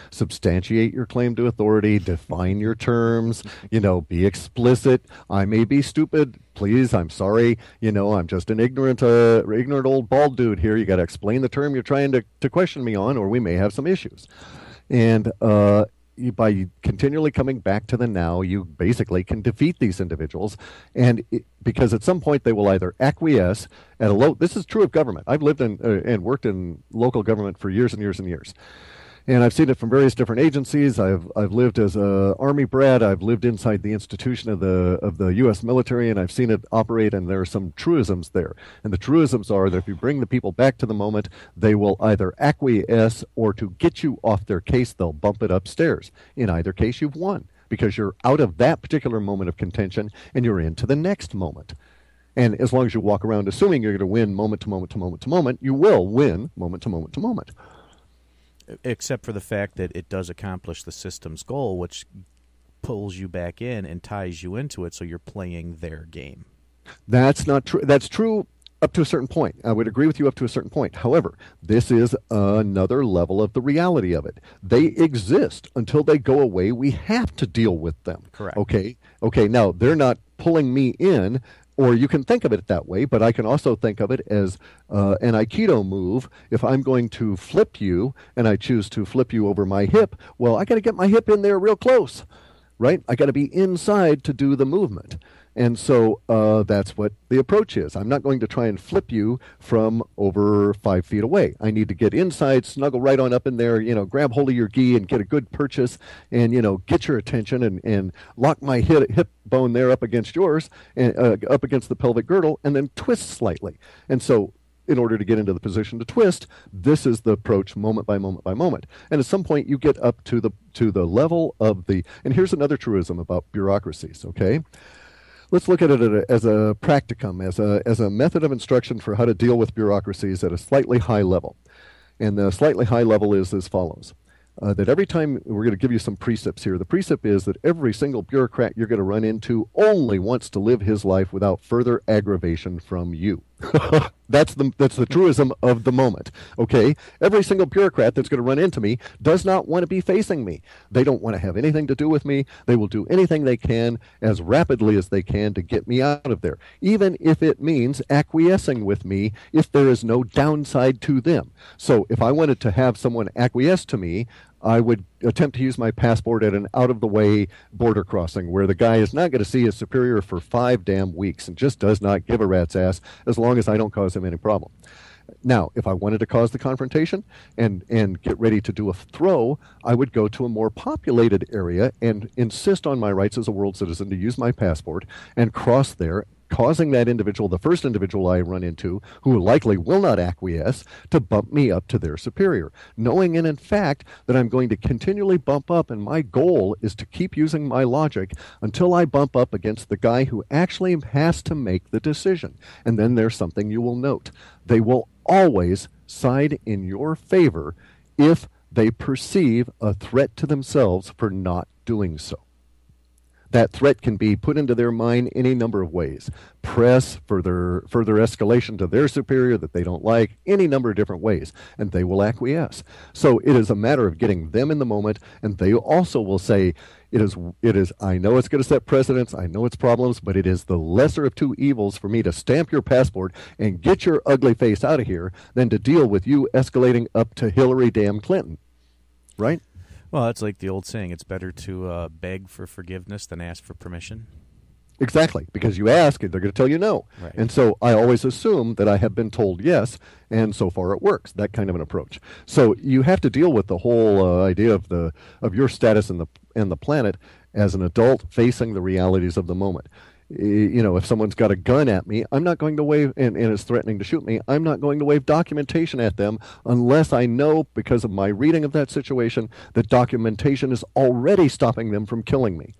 substantiate your claim to authority, define your terms, be explicit. I may be stupid. Please, I'm sorry. I'm just an ignorant old bald dude here. You got to explain the term you're trying to question me on, or we may have some issues. And by continually coming back to the now, you basically can defeat these individuals. And because at some point they will either acquiesce at a low. This is true of government. I've lived in and worked in local government for years and years and years. And I've seen it from various different agencies. I've lived as a Army brat. I've lived inside the institution of the U.S. military, and I've seen it operate. And there are some truisms there. And the truisms are that if you bring the people back to the moment, they will either acquiesce, or to get you off their case, they'll bump it upstairs. In either case, you've won, because you're out of that particular moment of contention and you're into the next moment. And as long as you walk around assuming you're going to win moment to moment to moment to moment, you will win moment to moment to moment. Except for the fact that it does accomplish the system's goal, which pulls you back in and ties you into it, so you're playing their game. That's not true. That's true up to a certain point. I would agree with you up to a certain point. However, this is another level of the reality of it. They exist. Until they go away, we have to deal with them. Correct. Okay. Now, they're not pulling me in. Or you can think of it that way, but I can also think of it as an Aikido move. If I'm going to flip you, and I choose to flip you over my hip, well, I got to get my hip in there real close, right? I got to be inside to do the movement. And so that's what the approach is. I'm not going to try and flip you from over 5 feet away. I need to get inside, snuggle right on up in there, grab hold of your gi and get a good purchase and, get your attention and lock my hip bone there up against yours and up against the pelvic girdle, and then twist slightly. And so in order to get into the position to twist, this is the approach moment by moment by moment. And at some point you get up to the level of and here's another truism about bureaucracies, okay? Let's look at it as a practicum, as a method of instruction for how to deal with bureaucracies at a slightly high level. And the slightly high level is as follows. That every time, we're going to give you some precepts here. The precept is that every single bureaucrat you're going to run into only wants to live his life without further aggravation from you. That's the truism of the moment. Okay? Every single bureaucrat that's going to run into me does not want to be facing me. They don't want to have anything to do with me. They will do anything they can as rapidly as they can to get me out of there, even if it means acquiescing with me if there is no downside to them. So if I wanted to have someone acquiesce to me, I would attempt to use my passport at an out-of-the-way border crossing where the guy is not going to see his superior for 5 damn weeks and just does not give a rat's ass as long as I don't cause him any problem. Now, if I wanted to cause the confrontation and get ready to do a throw, I would go to a more populated area and insist on my rights as a world citizen to use my passport and cross there, causing that individual, the first individual I run into, who likely will not acquiesce, to bump me up to their superior, knowing in fact that I'm going to continually bump up, and my goal is to keep using my logic until I bump up against the guy who actually has to make the decision. And then there's something you will note. They will always side in your favor if they perceive a threat to themselves for not doing so. That threat can be put into their mind any number of ways. Press further escalation to their superior that they don't like, any number of different ways, and they will acquiesce. So it is a matter of getting them in the moment, and they also will say, it is, I know it's going to set precedents, I know it's problems, but it is the lesser of two evils for me to stamp your passport and get your ugly face out of here than to deal with you escalating up to Hillary damn Clinton. Right? Well, that's like the old saying, it's better to beg for forgiveness than ask for permission. Exactly, because you ask, they're going to tell you no. Right. And so I always assume that I have been told yes, and so far it works, that kind of an approach. So you have to deal with the whole idea of your status in the planet as an adult facing the realities of the moment. You know, if someone's got a gun at me, I'm not going to wave, and is threatening to shoot me, I'm not going to wave documentation at them unless I know, because of my reading of that situation, that documentation is already stopping them from killing me.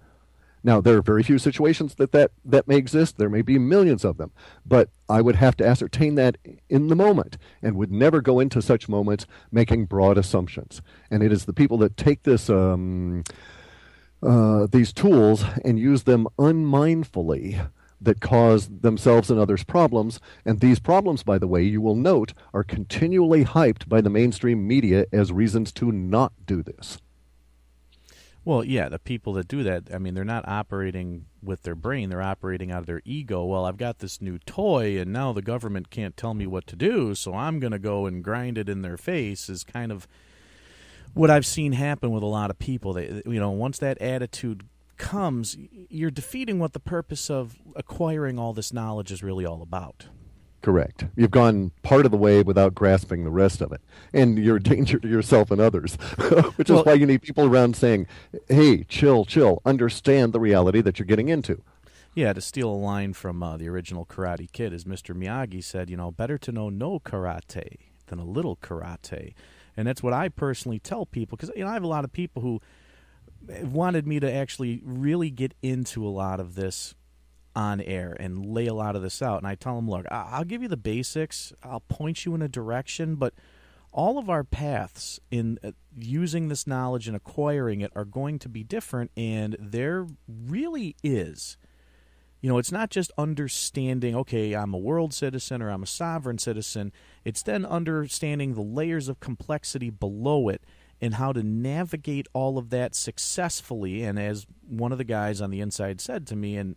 Now, there are very few situations that may exist. There may be millions of them. But I would have to ascertain that in the moment and would never go into such moments making broad assumptions. And it is the people that take these tools and use them unmindfully that cause themselves and others problems. And these problems, by the way, you will note, are continually hyped by the mainstream media as reasons to not do this. Well, yeah, the people that do that, I mean, they're not operating with their brain. They're operating out of their ego. Well, I've got this new toy, and now the government can't tell me what to do, so I'm going to go and grind it in their face is kind of what I've seen happen with a lot of people. They, you know, once that attitude comes, you're defeating what the purpose of acquiring all this knowledge is really all about. Correct. You've gone part of the way without grasping the rest of it. And you're a danger to yourself and others, which is why you need people around saying, hey, chill, understand the reality that you're getting into. Yeah, to steal a line from the original Karate Kid, as Mr. Miyagi said, you know, better to know no karate than a little karate. And that's what I personally tell people, because, you know, I have a lot of people who wanted me to actually really get into a lot of this on air and lay a lot of this out. And I tell them, look, I'll give you the basics. I'll point you in a direction, but all of our paths in using this knowledge and acquiring it are going to be different. And there really is, you know, it's not just understanding, okay, I'm a world citizen or I'm a sovereign citizen. It's then understanding the layers of complexity below it and how to navigate all of that successfully. And as one of the guys on the inside said to me, and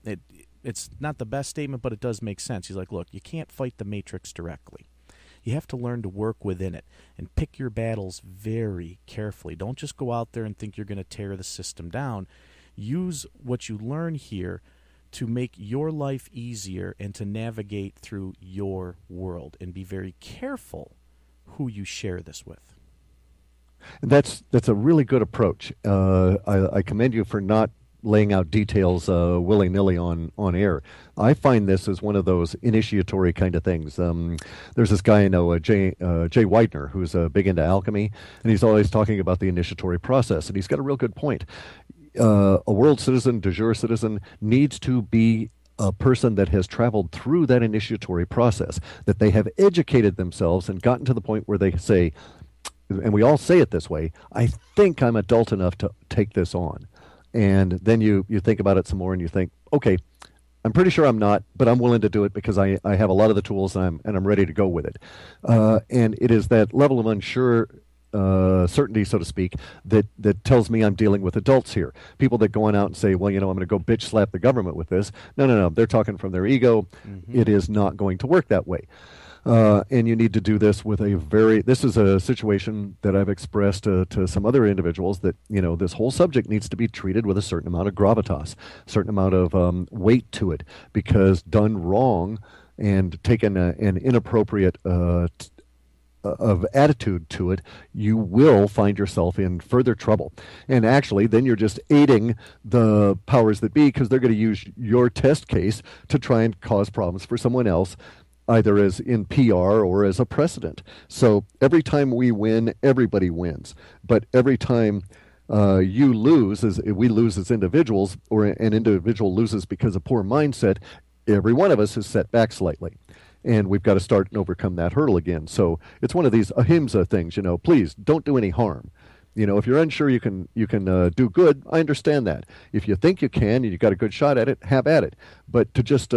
it's not the best statement, but it does make sense. He's like, look, you can't fight the Matrix directly. You have to learn to work within it and pick your battles very carefully. Don't just go out there and think you're going to tear the system down. Use what you learn here to make your life easier and to navigate through your world, and be very careful who you share this with. That's a really good approach. I commend you for not laying out details willy-nilly on air. I find this as one of those initiatory kind of things. There's this guy I know, Jay Widener, who's big into alchemy, and he's always talking about the initiatory process, and he's got a real good point. A world citizen, de jure citizen, needs to be a person that has traveled through that initiatory process, that they have educated themselves and gotten to the point where they say, and we all say it this way, I think I'm adult enough to take this on. And then you think about it some more and you think, okay, I'm pretty sure I'm not, but I'm willing to do it because I have a lot of the tools and I'm ready to go with it. And it is that level of unsure certainty, so to speak, that tells me I'm dealing with adults here. People that go on out and say, well, you know, I'm going to go bitch slap the government with this. No. They're talking from their ego. Mm-hmm. It is not going to work that way. And you need to do this with this is a situation that I've expressed to some other individuals that, you know, this whole subject needs to be treated with a certain amount of gravitas, a certain amount of weight to it, because done wrong and taken an inappropriate of attitude to it, you will find yourself in further trouble. And actually, then you're just aiding the powers that be, because they're going to use your test case to try and cause problems for someone else, either as in PR or as a precedent. So every time we win, everybody wins. But every time you lose, as we lose as individuals, or an individual loses because of poor mindset, every one of us is set back slightly. And we've got to start and overcome that hurdle again. So it's one of these ahimsa things, you know, please don't do any harm. If you're unsure you can do good, I understand that. If you think you can and you got a good shot at it, have at it. But to just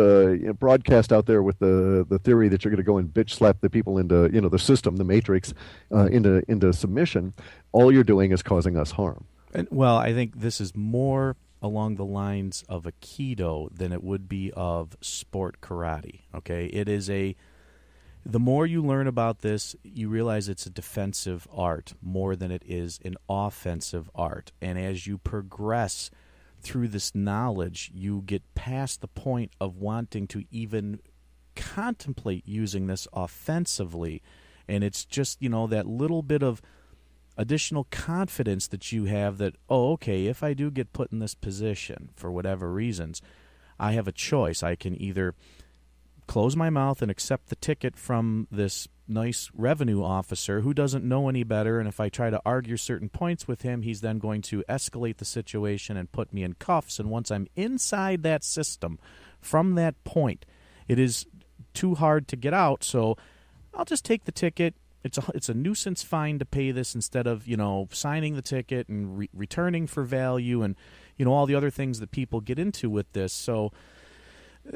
broadcast out there with the theory that you're going to go and bitch slap the people into the system, the matrix, into submission, all you're doing is causing us harm. And, well, I think this is more along the lines of Aikido than it would be of sport karate. Okay, the more you learn about this, you realize it's a defensive art more than it is an offensive art. And as you progress through this knowledge, you get past the point of wanting to even contemplate using this offensively. And it's just, that little bit of additional confidence that you have that, oh, okay, if I do get put in this position for whatever reasons, I have a choice. I can either close my mouth and accept the ticket from this nice revenue officer who doesn't know any better, and if I try to argue certain points with him, he's then going to escalate the situation and put me in cuffs. And once I'm inside that system, from that point, it is too hard to get out, so I'll just take the ticket. It's a nuisance fine to pay this instead of, signing the ticket and returning for value and, all the other things that people get into with this. So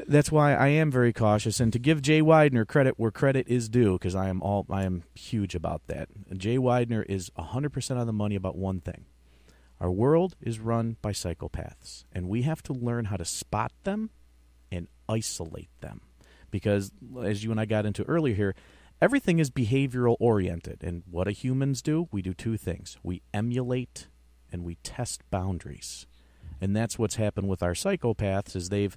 that's why I am very cautious, and to give Jay Weidner credit where credit is due, because I am huge about that. Jay Weidner is 100% on the money about one thing. Our world is run by psychopaths, and we have to learn how to spot them and isolate them. Because, as you and I got into earlier here, everything is behavioral oriented, and what do humans do? We do two things. We emulate and we test boundaries. And that's what's happened with our psychopaths, is they've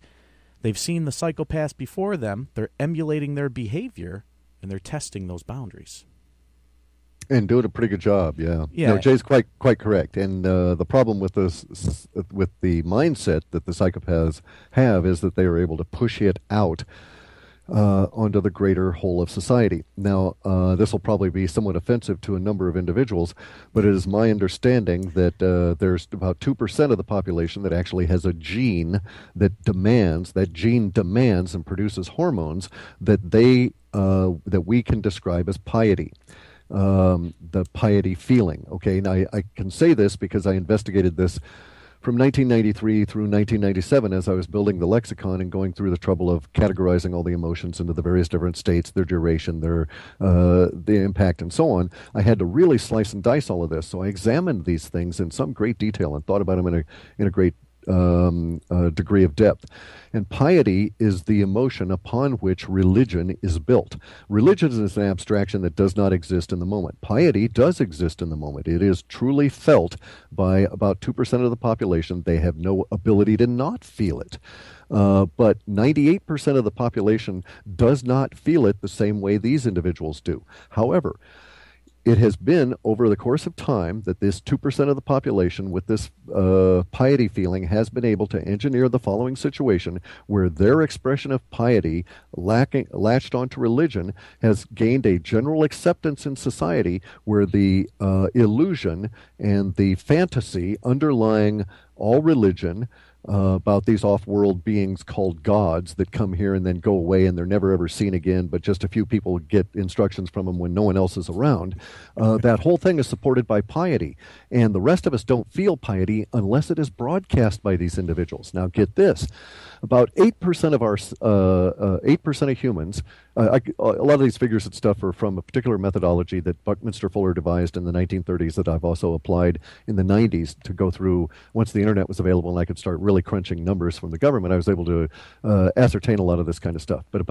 seen the psychopaths before them, they're emulating their behavior, and they're testing those boundaries. And doing a pretty good job, yeah. Yeah. No, Jay's quite correct. And the problem with with the mindset that the psychopaths have, is that they are able to push it out onto the greater whole of society. Now, this will probably be somewhat offensive to a number of individuals, but it is my understanding that there's about 2% of the population that actually has a gene that gene demands and produces hormones that that we can describe as piety. The piety feeling. Okay, now I can say this because I investigated this from 1993 through 1997 as I was building the lexicon and going through the trouble of categorizing all the emotions into the various different states, their duration, their the impact, and so on. I had to really slice and dice all of this. So I examined these things in some great detail and thought about them in a great degree of depth. And piety is the emotion upon which religion is built. Religion is an abstraction that does not exist in the moment. Piety does exist in the moment. It is truly felt by about 2% of the population. They have no ability to not feel it. But 98% of the population does not feel it the same way these individuals do. However, it has been over the course of time that this 2% of the population with this piety feeling has been able to engineer the following situation where their expression of piety latched onto religion has gained a general acceptance in society, where the illusion and the fantasy underlying all religion about these off-world beings called gods that come here and then go away and they're never ever seen again, but just a few people get instructions from them when no one else is around. That whole thing is supported by piety, and the rest of us don't feel piety unless it is broadcast by these individuals. Now get this, about 8% of our 8% of humans, a lot of these figures and stuff are from a particular methodology that Buckminster Fuller devised in the 1930s that I've also applied in the 90s to go through. Once the internet was available and I could start really crunching numbers from the government, I was able to ascertain a lot of this kind of stuff. But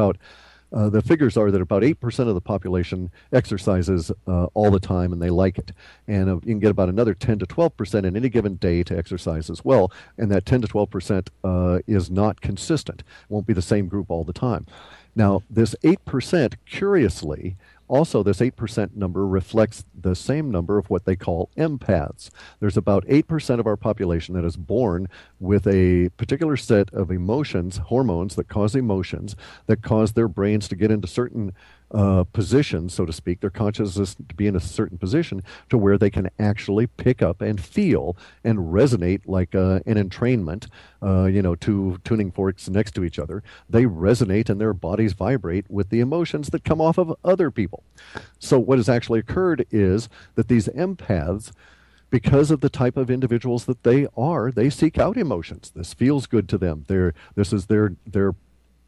the figures are that about 8% of the population exercises all the time, and they like it. And you can get about another 10 to 12% in any given day to exercise as well. And that 10 to 12% is not consistent. Won't be the same group all the time. Now, this 8%, curiously, also this 8% number reflects the same number of what they call empaths. There's about 8% of our population that is born with a particular set of emotions, hormones that cause emotions, that cause their brains to get into certain positions, so to speak, their consciousness to be in a certain position to where they can actually pick up and feel and resonate like an entrainment, two tuning forks next to each other. They resonate and their bodies vibrate with the emotions that come off of other people. So what has actually occurred is that these empaths because of the type of individuals that they are, they seek out emotions. This feels good to them. This is their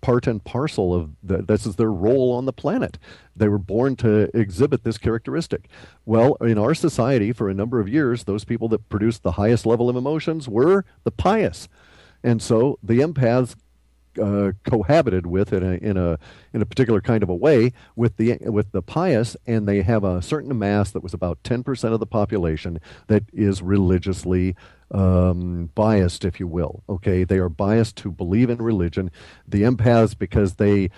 part and parcel of this is their role on the planet. They were born to exhibit this characteristic. Well, in our society, for a number of years, those people that produced the highest level of emotions were the pious, and so the empaths cohabited with in a particular kind of a way with the pious, and they have a certain mass that was about 10% of the population that is religiously biased, if you will. Okay, they are biased to believe in religion. The empaths, because the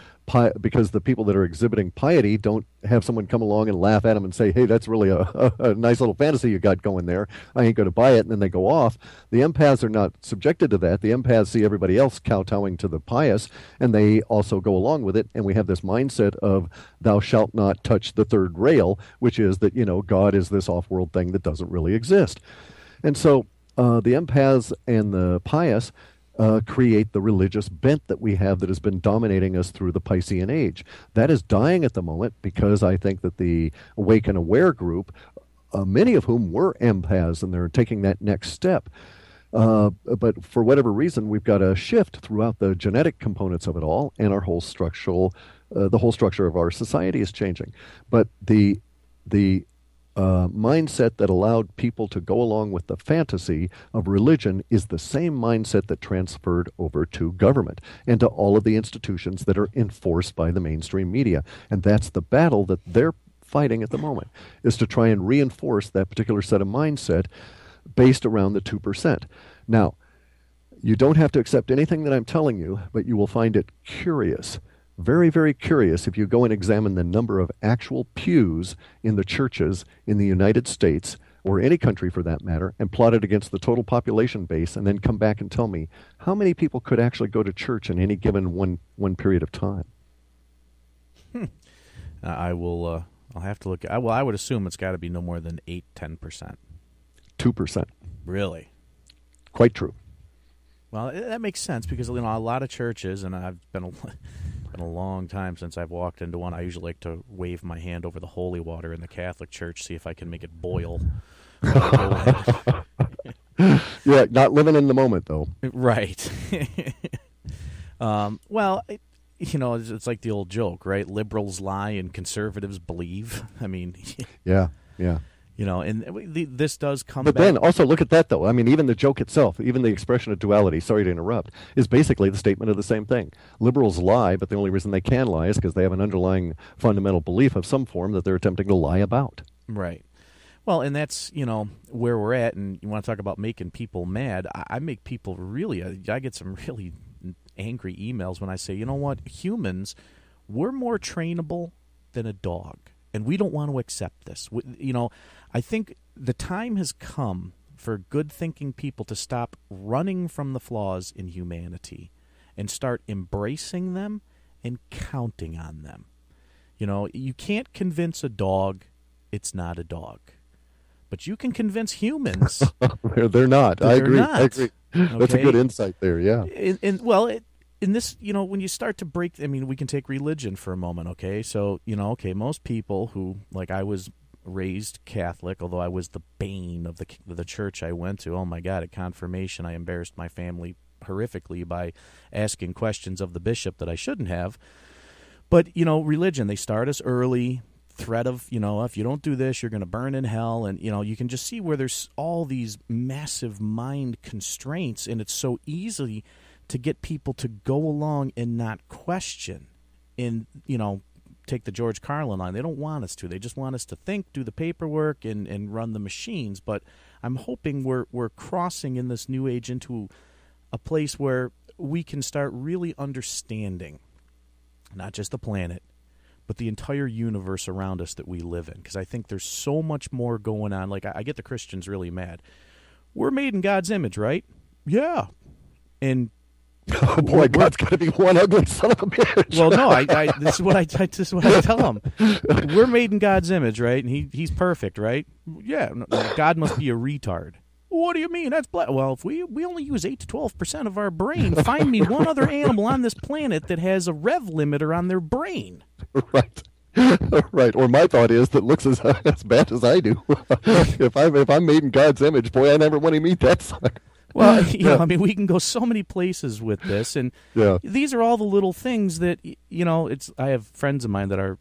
people that are exhibiting piety don't have someone come along and laugh at them and say, hey, that's really a nice little fantasy you got going there. I ain't going to buy it, and then they go off. The empaths are not subjected to that. The empaths see everybody else kowtowing to the pious, and they also go along with it, and we have this mindset of thou shalt not touch the third rail, which is that, God is this off-world thing that doesn't really exist. And so the empaths and the pious create the religious bent that we have that has been dominating us through the Piscean age. That is dying at the moment because I think that the Awake and Aware group, many of whom were empaths, and they're taking that next step. But for whatever reason, we've got a shift throughout the genetic components of it all, and our whole the whole structure of our society is changing. But the mindset that allowed people to go along with the fantasy of religion is the same mindset that transferred over to government and to all of the institutions that are enforced by the mainstream media. And that's the battle that they're fighting at the moment, is to try and reinforce that particular set of mindset based around the 2%. Now, you don't have to accept anything that I'm telling you, but you will find it curious. Very, very curious if you go and examine the number of actual pews in the churches in the United States, or any country for that matter, and plot it against the total population base, and then come back and tell me how many people could actually go to church in any given one period of time. I'll have to look. I would assume it's got to be no more than 10%. 2%. Really? Quite true. Well, that makes sense because a lot of churches, and I've been a long time since I've walked into one. I usually like to wave my hand over the holy water in the Catholic Church, see if I can make it boil. Yeah, not living in the moment, though. Right. Well, it's like the old joke, right? Liberals lie and conservatives believe. I mean, yeah. And this does come back. But then also look at that, though. I mean, even the joke itself, even the expression of duality, sorry to interrupt, is basically the statement of the same thing. Liberals lie, but the only reason they can lie is because they have an underlying fundamental belief of some form that they're attempting to lie about. Right. Well, and that's, where we're at, and you want to talk about making people mad. I make people I get some really angry emails when I say, you know what, humans, we're more trainable than a dog. And we don't want to accept this. I think the time has come for good-thinking people to stop running from the flaws in humanity and start embracing them and counting on them. You can't convince a dog it's not a dog. But you can convince humans. They're not. I agree. Not. I agree. Okay? That's a good insight there, yeah. In this, when you start to break, we can take religion for a moment, okay? So, most people who, like I was raised Catholic, although I was the bane of the church I went to. Oh, my God, at confirmation, I embarrassed my family horrifically by asking questions of the bishop that I shouldn't have. But, religion, they start us early, threat of, if you don't do this, you're going to burn in hell. And, you can just see where there's all these massive mind constraints, and it's so easy to get people to go along and not question and, take the George Carlin line. They don't want us to. They just want us to think, do the paperwork, and run the machines. But I'm hoping we're crossing in this new age into a place where we can start really understanding not just the planet, but the entire universe around us that we live in. Because I think there's so much more going on. Like, I get the Christians really mad. We're made in God's image, right? Yeah. And oh boy, God's got to be one ugly son of a bitch. Well, no, this is what I tell them. We're made in God's image, right? And he's perfect, right? Yeah, God must be a retard. What do you mean? That's well, if we only use 8 to 12% of our brain, find me one other animal on this planet that has a rev limiter on their brain. Right. Right. Or my thought is that looks as bad as I do. If I'm made in God's image, boy, I never want to meet that sucker. Well, Yeah. I mean, we can go so many places with this, and Yeah. these are all the little things that It's I have friends of mine that are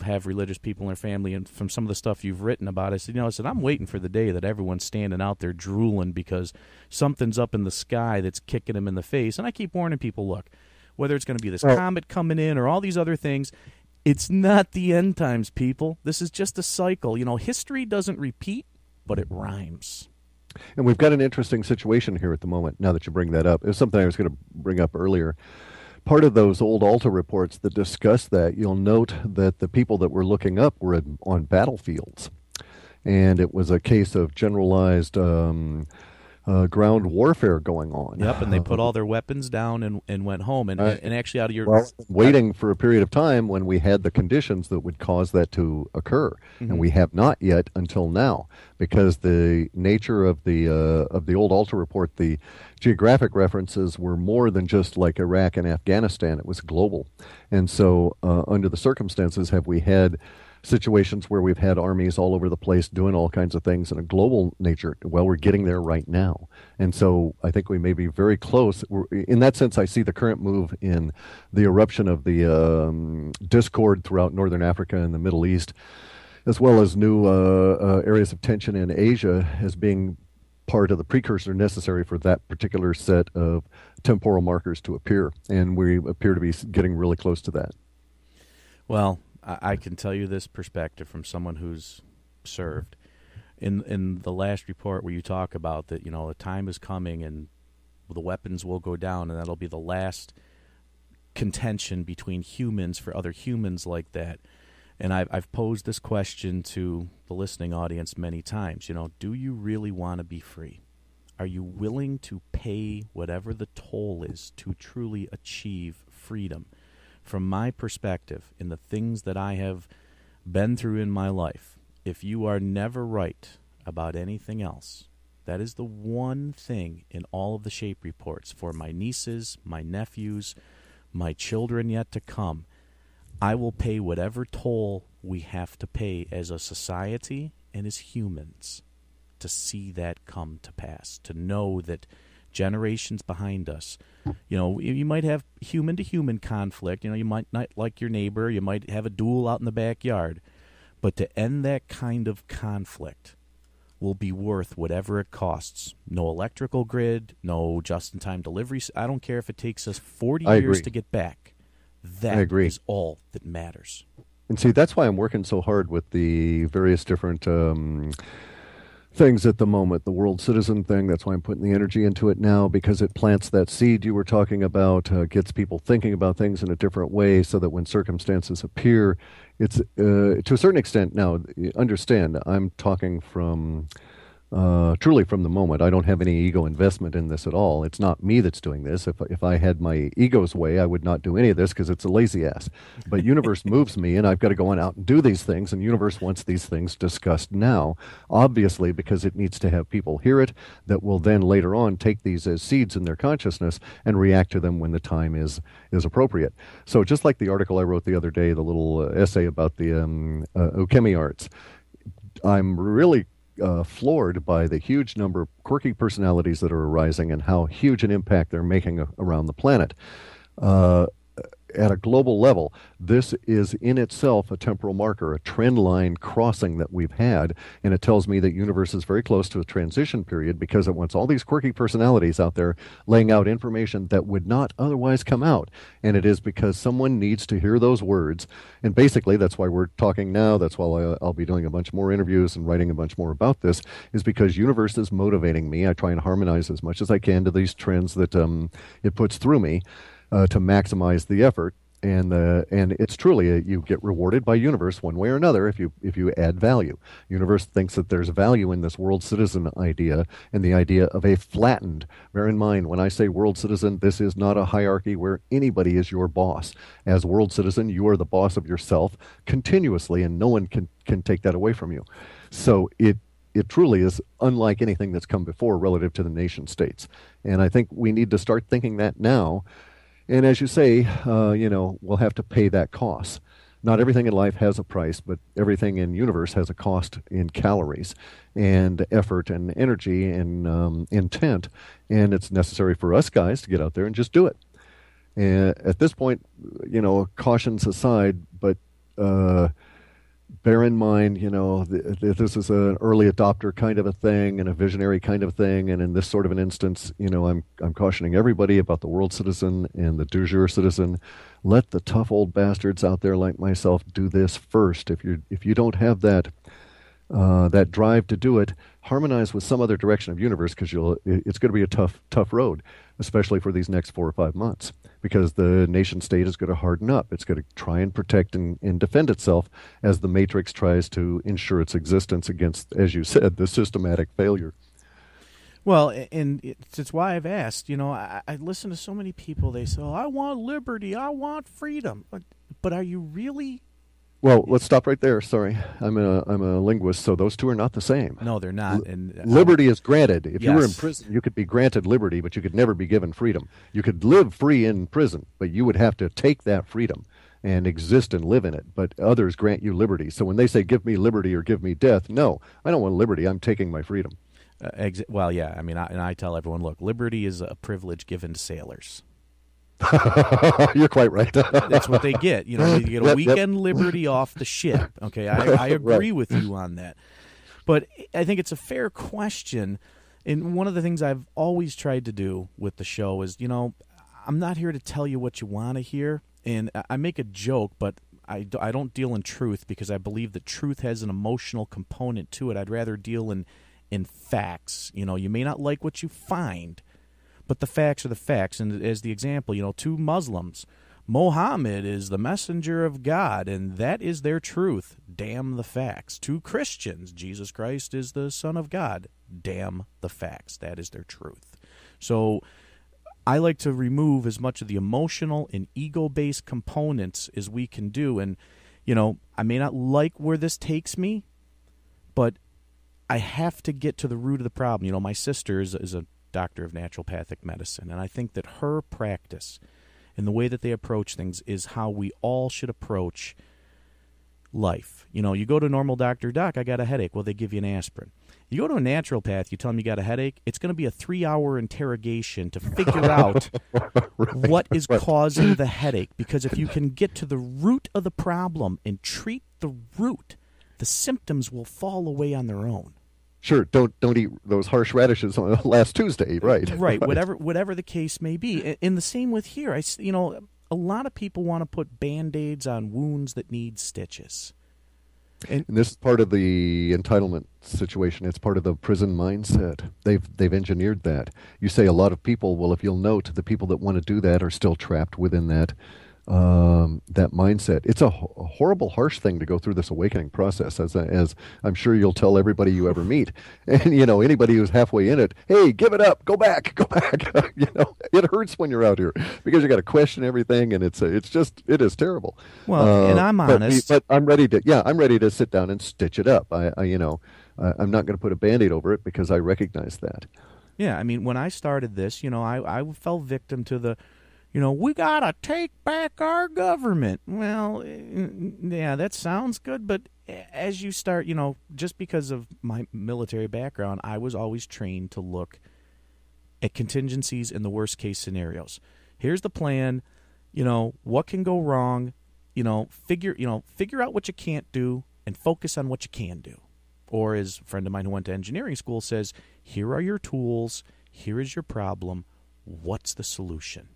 have religious people in their family, and from some of the stuff you've written about, I said I'm waiting for the day that everyone's standing out there drooling because something's up in the sky that's kicking them in the face, and I keep warning people, look, whether it's going to be this comet coming in or all these other things. It's not the end times, people. This is just a cycle. History doesn't repeat, but it rhymes. And we've got an interesting situation here at the moment, now that you bring that up. It's something I was going to bring up earlier. Part of those old Alta reports that discuss that, you'll note that the people that were looking up were on battlefields. And it was a case of generalized ground warfare going on. Yep, and they put all their weapons down and went home. And actually, out of your waiting for a period of time when we had the conditions that would cause that to occur, and we have not yet until now, because the nature of the old Alta report, the geographic references were more than just like Iraq and Afghanistan. It was global, and so under the circumstances, have we had situations where we've had armies all over the place doing all kinds of things in a global nature? Well, we're getting there right now. And so I think we may be very close. In that sense, I see the current move in the eruption of the discord throughout Northern Africa and the Middle East, as well as new areas of tension in Asia, as being part of the precursor necessary for that particular set of temporal markers to appear. And we appear to be getting really close to that. Well, I can tell you this perspective from someone who's served. In the last report where you talk about that, the time is coming and the weapons will go down, and that'll be the last contention between humans for other humans like that. And I've posed this question to the listening audience many times. Do you really want to be free? Are you willing to pay whatever the toll is to truly achieve freedom? From my perspective, in the things that I have been through in my life, if you are never right about anything else, that is the one thing in all of the shape reports for my nieces, my nephews, my children yet to come. I will pay whatever toll we have to pay as a society and as humans to see that come to pass, to know that generations behind us, you might have human-to-human conflict. You might not like your neighbor. You might have a duel out in the backyard. But to end that kind of conflict will be worth whatever it costs. No electrical grid, no just-in-time delivery. I don't care if it takes us 40 years to get back. That is all that matters. And see, that's why I'm working so hard with the various different things at the moment, the world citizen thing. That's why I'm putting the energy into it now, because it plants that seed you were talking about, gets people thinking about things in a different way, so that when circumstances appear, it's to a certain extent. Now, understand, I'm talking from truly from the moment. I don't have any ego investment in this at all. It's not me that's doing this. If I had my ego's way, I would not do any of this, because it's a lazy ass. But universe moves me, and I've got to go on out and do these things, and universe wants these things discussed now, obviously, because it needs to have people hear it that will then later on take these as seeds in their consciousness and react to them when the time is appropriate. So just like the article I wrote the other day, the little essay about the alchemy arts, I'm really floored by the huge number of quirky personalities that are arising and how huge an impact they're making around the planet. At a global level, this is in itself a temporal marker, a trend line crossing that we've had, and it tells me that universe is very close to a transition period, because it wants all these quirky personalities out there laying out information that would not otherwise come out. And it is because someone needs to hear those words, and basically that's why we're talking now. That's why I'll be doing a bunch more interviews and writing a bunch more about this, is because universe is motivating me. I try and harmonize as much as I can to these trends that it puts through me, to maximize the effort, and it's truly you get rewarded by universe one way or another if you add value. Universe thinks that there's value in this world citizen idea, and the idea of a flattened. Bear in mind, when I say world citizen, this is not a hierarchy where anybody is your boss. As world citizen, you are the boss of yourself continuously, and no one can take that away from you. So it truly is unlike anything that's come before relative to the nation states. And I think we need to start thinking that now. And as you say, we'll have to pay that cost. Not everything in life has a price, but everything in universe has a cost in calories and effort and energy and intent. And it's necessary for us guys to get out there and just do it. And at this point, cautions aside, but bear in mind, this is an early adopter kind of a thing and a visionary kind of thing. And in this sort of an instance, I'm cautioning everybody about the world citizen and the du jour citizen. Let the tough old bastards out there like myself do this first. If you don't have that drive to do it, harmonize with some other direction of universe, because it's going to be a tough road, especially for these next 4 or 5 months, because the nation state is going to harden up. It's going to try and protect and defend itself as the matrix tries to ensure its existence against, as you said, the systematic failure. Well, and it's why I've asked. I listen to so many people. They say, I want liberty, I want freedom. But are you really... Well, let's stop right there. Sorry, I'm a linguist, so those two are not the same. No, they're not. And liberty is granted. If you were in Yes. prison, you could be granted liberty, but you could never be given freedom. You could live free in prison, but you would have to take that freedom and exist and live in it. But others grant you liberty. So when they say, give me liberty or give me death, no, I don't want liberty. I'm taking my freedom. Well, yeah. I mean, I tell everyone, look, liberty is a privilege given to sailors. You're quite right. That's what they get. You get a weekend liberty off the ship. Okay, I agree Right. with you on that. But I think it's a fair question. And one of the things I've always tried to do with the show is, I'm not here to tell you what you want to hear. And I make a joke, but I don't deal in truth, because I believe that truth has an emotional component to it. I'd rather deal in facts. You may not like what you find, but the facts are the facts. And as the example, two Muslims, Mohammed is the messenger of God, and that is their truth. Damn the facts. Two Christians, Jesus Christ is the Son of God. Damn the facts. That is their truth. So I like to remove as much of the emotional and ego-based components as we can do. And, I may not like where this takes me, but I have to get to the root of the problem. My sister is a doctor of naturopathic medicine, and I think that her practice and the way that they approach things is how we all should approach life. You go to a normal doctor, doc, I got a headache. Well, they give you an aspirin. You go to a naturopath, you tell them you got a headache, it's going to be a 3-hour interrogation to figure out what is causing the headache. Because if you can get to the root of the problem and treat the root, the symptoms will fall away on their own. Sure, don't eat those harsh radishes on last Tuesday, right? Right, whatever the case may be. And the same with here. A lot of people want to put Band-Aids on wounds that need stitches. And this is part of the entitlement situation. It's part of the prison mindset. They've engineered that. You say a lot of people, well, if you'll note, the people that want to do that are still trapped within that mindset. It's a horrible, harsh thing to go through this awakening process, as I'm sure you'll tell everybody you ever meet. And, anybody who's halfway in it, hey, give it up, go back. It hurts when you're out here, because you got to question everything, and it is terrible. Well, and I'm honest. But I'm ready to sit down and stitch it up. I'm not going to put a Band-Aid over it, because I recognize that. Yeah, I mean, when I started this, I fell victim to the, we got to take back our government. Well, yeah, that sounds good, but as you start, just because of my military background, I was always trained to look at contingencies in the worst-case scenarios. Here's the plan, what can go wrong, figure out what you can't do and focus on what you can do. Or as a friend of mine who went to engineering school says, here are your tools, here is your problem, what's the solution?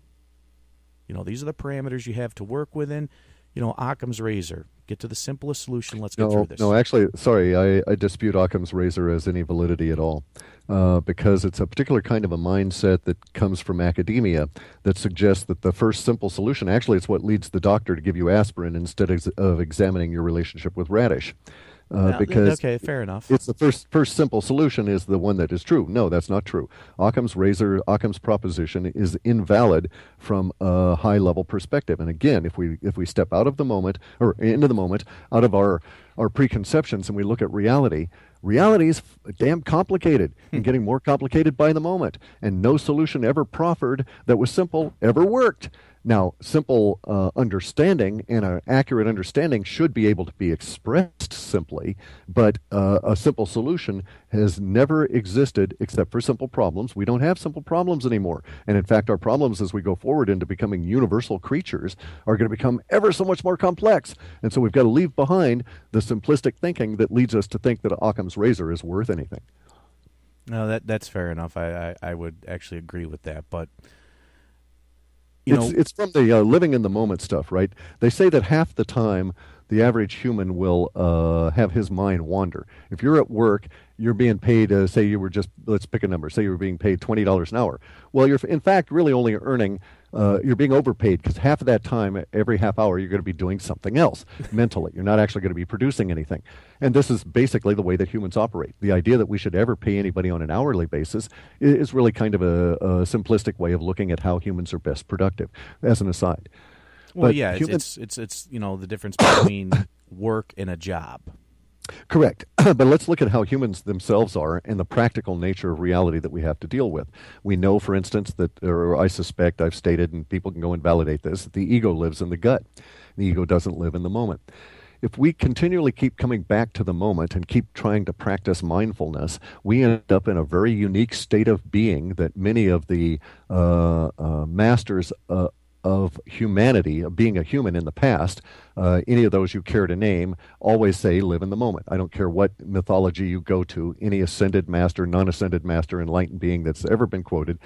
These are the parameters you have to work within. Occam's razor. Get to the simplest solution. Let's get through this. No, actually, sorry, I dispute Occam's razor as any validity at all, because it's a particular kind of a mindset that comes from academia that suggests that the first simple solution, actually, it's what leads the doctor to give you aspirin instead of examining your relationship with radish. Because okay, fair enough. It's the first simple solution is the one that is true. No, that's not true. Occam's proposition is invalid from a high level perspective. And again, if we step out of the moment or into the moment, out of our preconceptions, and we look at reality, reality is damn complicated and getting more complicated by the moment. And no solution ever proffered that was simple ever worked. Now, simple understanding and an accurate understanding should be able to be expressed simply, but a simple solution has never existed except for simple problems. We don't have simple problems anymore. And in fact, our problems as we go forward into becoming universal creatures are going to become ever so much more complex. And so we've got to leave behind the simplistic thinking that leads us to think that Occam's razor is worth anything. No, that's fair enough. I would actually agree with that. But it's from the living in the moment stuff, right? They say that half the time the average human will have his mind wander. If you're at work, you're being paid, say you were just, let's pick a number, say you were being paid $20 an hour. Well, you're in fact really only earning, you're being overpaid because half of that time, every half hour, you're going to be doing something else mentally. You're not actually going to be producing anything. And this is basically the way that humans operate. The idea that we should ever pay anybody on an hourly basis is really kind of a simplistic way of looking at how humans are best productive, as an aside. Well, but yeah, it's the difference between work and a job. Correct. But let's look at how humans themselves are and the practical nature of reality that we have to deal with. We know, for instance, that, or I suspect I've stated, and people can go and validate this, that the ego lives in the gut. The ego doesn't live in the moment. If we continually keep coming back to the moment and keep trying to practice mindfulness, we end up in a very unique state of being that many of the masters of humanity, of being a human in the past, any of those you care to name, always say live in the moment. I don't care what mythology you go to, any ascended master, non-ascended master, enlightened being that's ever been quoted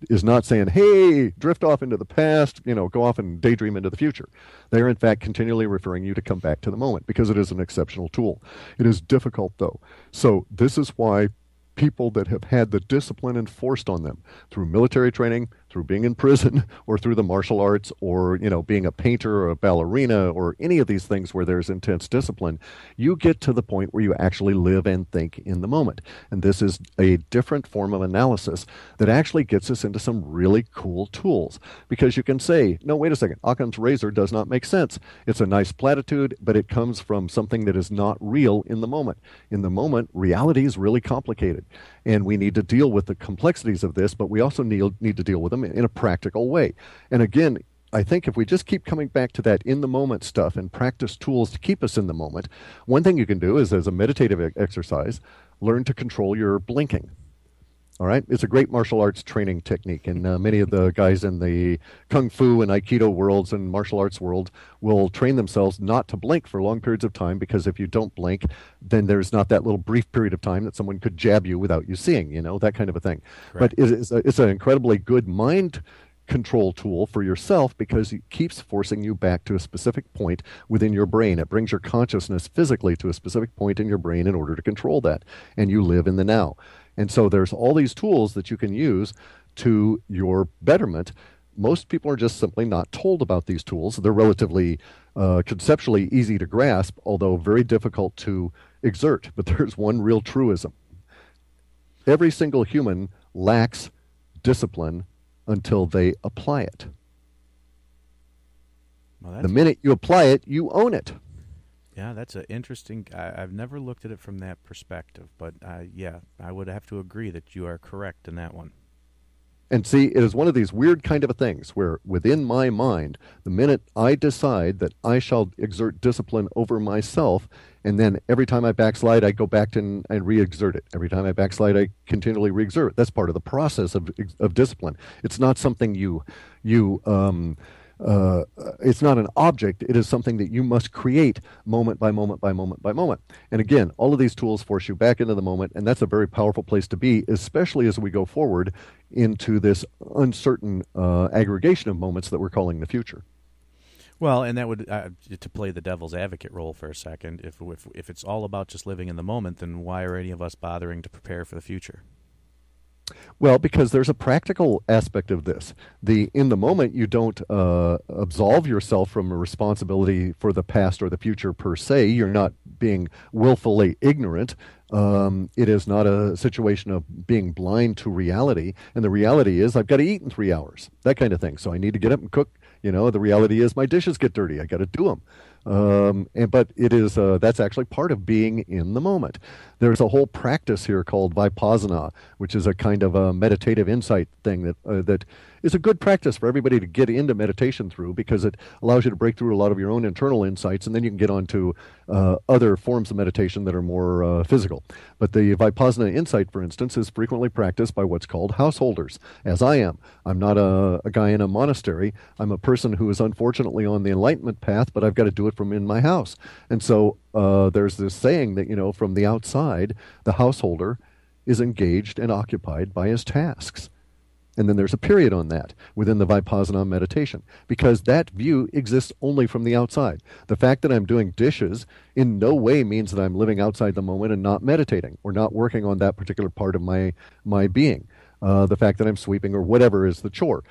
is not saying, hey, drift off into the past, go off and daydream into the future. They are in fact continually referring you to come back to the moment because it is an exceptional tool. It is difficult though. So this is why people that have had the discipline enforced on them through military training, through being in prison, or through the martial arts, or being a painter or a ballerina, or any of these things where there's intense discipline, you get to the point where you actually live and think in the moment. And this is a different form of analysis that actually gets us into some really cool tools. Because you can say, no, wait a second, Occam's razor does not make sense. It's a nice platitude, but it comes from something that is not real in the moment. In the moment, reality is really complicated. And we need to deal with the complexities of this, but we also need to deal with them in a practical way. And again, I think if we just keep coming back to that in-the-moment stuff and practice tools to keep us in the moment, one thing you can do is, as a meditative exercise, learn to control your blinking. All right? It's a great martial arts training technique, and many of the guys in the Kung Fu and Aikido worlds and martial arts world will train themselves not to blink for long periods of time, because if you don't blink, then there's not that little brief period of time that someone could jab you without you seeing, that kind of a thing. Correct. But it's an incredibly good mind control tool for yourself because it keeps forcing you back to a specific point within your brain. It brings your consciousness physically to a specific point in your brain in order to control that, and you live in the now. And so there's all these tools that you can use to your betterment. Most people are just simply not told about these tools. They're relatively conceptually easy to grasp, although very difficult to exert. But there's one real truism. Every single human lacks discipline until they apply it. Well, the minute you apply it, you own it. Yeah, that's an interesting. I've never looked at it from that perspective, but yeah, I would have to agree that you are correct in that one. And see, it is one of these weird kind of things where within my mind, the minute I decide that I shall exert discipline over myself, and then every time I backslide, I go back and re-exert it. Every time I backslide, I continually re-exert it. That's part of the process of discipline. It's not something it's not an object. It is something that you must create moment by moment by moment by moment. And again, all of these tools force you back into the moment, and that's a very powerful place to be, especially as we go forward into this uncertain aggregation of moments that we're calling the future. Well, and that would, to play the devil's advocate role for a second, if it's all about just living in the moment, then why are any of us bothering to prepare for the future? Well, because there's a practical aspect of this. In the moment, you don't absolve yourself from a responsibility for the past or the future per se. You're not being willfully ignorant. It is not a situation of being blind to reality. And the reality is, I've got to eat in 3 hours, that kind of thing. So I need to get up and cook. The reality is my dishes get dirty. I got to do them. But it is that's actually part of being in the moment. There's a whole practice here called vipassana, which is a kind of a meditative insight thing that is a good practice for everybody to get into meditation through, because it allows you to break through a lot of your own internal insights, and then you can get on to other forms of meditation that are more physical. But the Vipassana insight, for instance, is frequently practiced by what's called householders, as I am. I'm not a guy in a monastery. I'm a person who is unfortunately on the enlightenment path, but I've got to do it from in my house. And so there's this saying that, from the outside, the householder is engaged and occupied by his tasks. And then there's a period on that within the Vipassana meditation, because that view exists only from the outside. The fact that I'm doing dishes in no way means that I'm living outside the moment and not meditating or not working on that particular part of my being. The fact that I'm sweeping or whatever is the chore.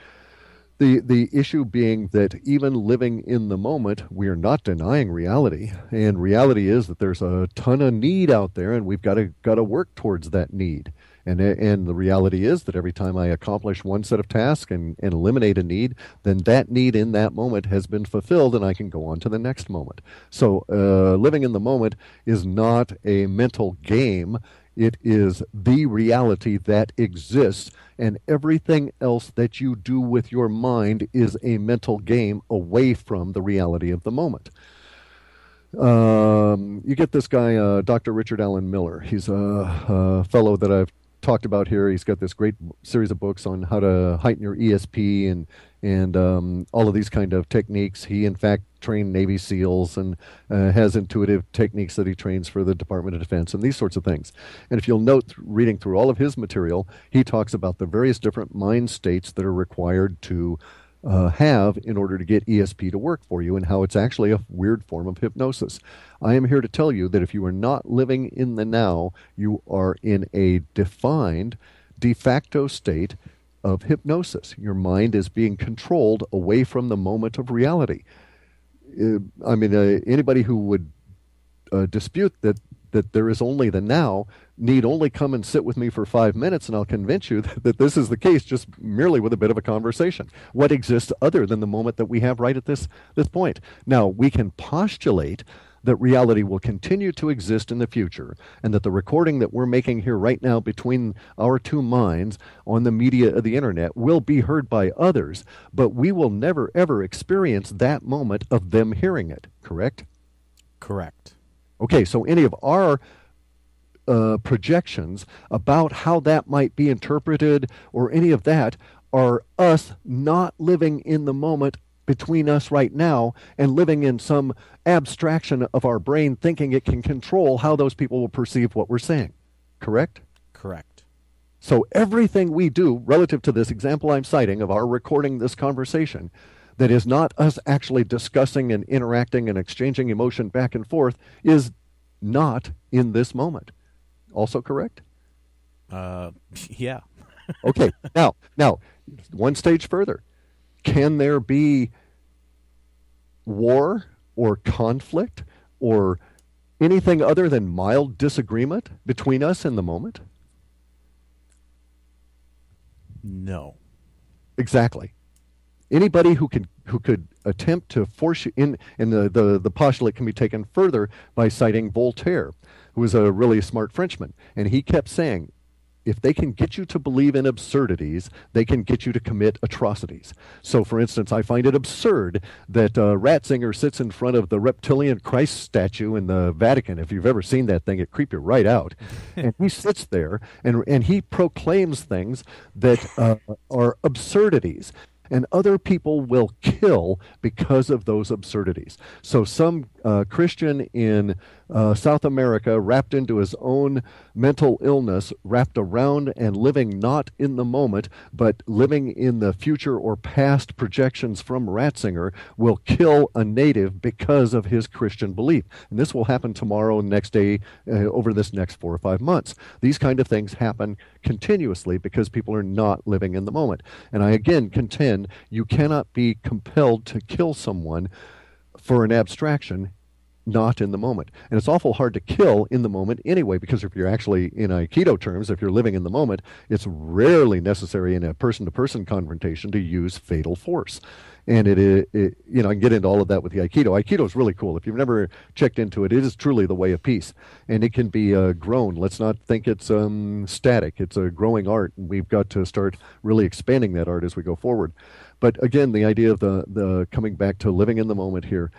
The issue being that even living in the moment, we are not denying reality, and reality is that there's a ton of need out there, and we've got to work towards that need. And the reality is that every time I accomplish one set of tasks and eliminate a need, then that need in that moment has been fulfilled, and I can go on to the next moment. So living in the moment is not a mental game. It is the reality that exists, and everything else that you do with your mind is a mental game away from the reality of the moment. You get this guy, Dr. Richard Allen Miller. He's a fellow that I've talked about here. He's got this great series of books on how to heighten your ESP and all of these kind of techniques. He, in fact, trained Navy SEALs and has intuitive techniques that he trains for the Department of Defense and these sorts of things. And if you'll note, reading through all of his material, he talks about the various different mind states that are required to have in order to get ESP to work for you, and how it's actually a weird form of hypnosis. I am here to tell you that if you are not living in the now, you are in a defined de facto state of hypnosis. Your mind is being controlled away from the moment of reality. Anybody who would dispute that there is only the now need only come and sit with me for 5 minutes, and I'll convince you that this is the case, just merely with a bit of a conversation. What exists other than the moment that we have right at this point? Now, we can postulate that reality will continue to exist in the future, and that the recording that we're making here right now between our two minds on the media of the internet will be heard by others, but we will never, ever experience that moment of them hearing it, correct? Correct. Okay, so any of our projections about how that might be interpreted or any of that are us not living in the moment between us right now and living in some abstraction of our brain thinking it can control how those people will perceive what we're saying. Correct? Correct. So everything we do relative to this example I'm citing of our recording this conversation that is not us actually discussing and interacting and exchanging emotion back and forth is not in this moment. Also correct? Yeah. Okay. Now, one stage further. Can there be war or conflict or anything other than mild disagreement between us in the moment? No. Exactly. Anybody who could attempt to force you in, and the postulate can be taken further by citing Voltaire, who was a really smart Frenchman, and he kept saying, if they can get you to believe in absurdities, they can get you to commit atrocities. So, for instance, I find it absurd that Ratzinger sits in front of the reptilian Christ statue in the Vatican. If you've ever seen that thing, it creeps you right out. And he sits there, and he proclaims things that are absurdities. And other people will kill because of those absurdities. So some Christian in South America, wrapped into his own mental illness, wrapped around and living not in the moment, but living in the future or past projections from Ratzinger, will kill a native because of his Christian belief. And this will happen tomorrow, next day, over this next 4 or 5 months. These kind of things happen continuously because people are not living in the moment. And I again contend you cannot be compelled to kill someone for an abstraction not in the moment. And it's awful hard to kill in the moment anyway, because if you're actually, in Aikido terms, if you're living in the moment, it's rarely necessary in a person-to-person confrontation to use fatal force. And I can get into all of that with the Aikido. Aikido is really cool. If you've never checked into it, it is truly the way of peace. And it can be grown. Let's not think it's static. It's a growing art, and we've got to start really expanding that art as we go forward. But again, the idea of the coming back to living in the moment here,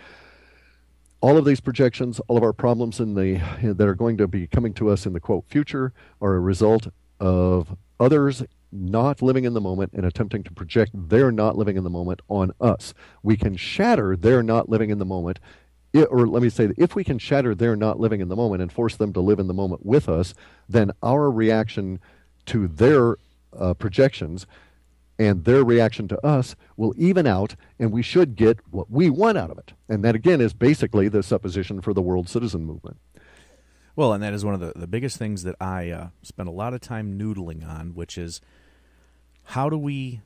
all of these projections, all of our problems that are going to be coming to us in the quote future are a result of others not living in the moment and attempting to project their not living in the moment on us. We can shatter their not living in the moment, or let me say that if we can shatter their not living in the moment and force them to live in the moment with us, then our reaction to their projections and their reaction to us will even out, and we should get what we want out of it. And that, again, is basically the supposition for the world citizen movement. Well, and that is one of the biggest things that I spend a lot of time noodling on, which is how do we,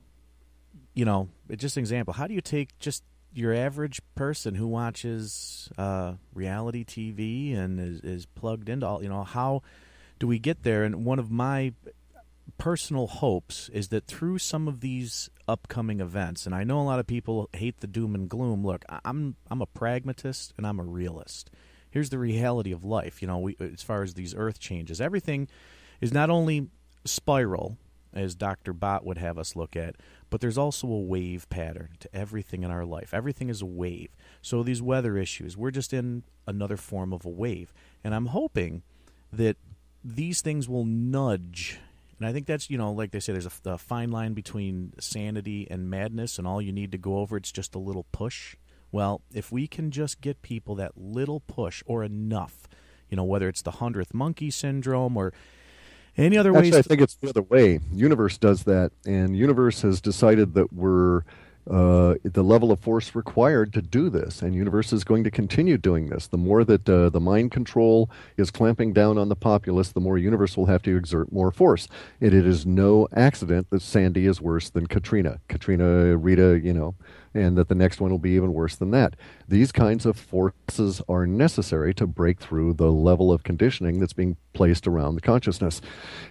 just an example, how do you take just your average person who watches reality TV and is plugged into all, how do we get there? And one of my personal hopes is that through some of these upcoming events, and I know a lot of people hate the doom and gloom. Look, I'm a pragmatist and I'm a realist. Here's the reality of life. As far as these earth changes, everything is not only spiral, as Dr. Bot would have us look at, but there's also a wave pattern to everything in our life. Everything is a wave. So these weather issues, we're just in another form of a wave. And I'm hoping that these things will nudge. And I think that's, like they say, there's a fine line between sanity and madness, and all you need to go over, it's just a little push. Well, if we can just get people that little push or enough, whether it's the 100th monkey syndrome or any other ways. Actually, I think it's the other way. Universe does that, and Universe has decided that we're the level of force required to do this, and Universe is going to continue doing this. The more that the mind control is clamping down on the populace, the more Universe will have to exert more force. It is no accident that Sandy is worse than Katrina, Rita, and that the next one will be even worse than that. These kinds of forces are necessary to break through the level of conditioning that's being placed around the consciousness.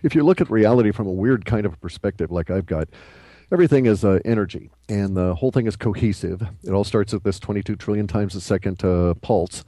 If you look at reality from a weird kind of perspective like I've got, everything is energy, and the whole thing is cohesive. It all starts at this 22 trillion times a second pulse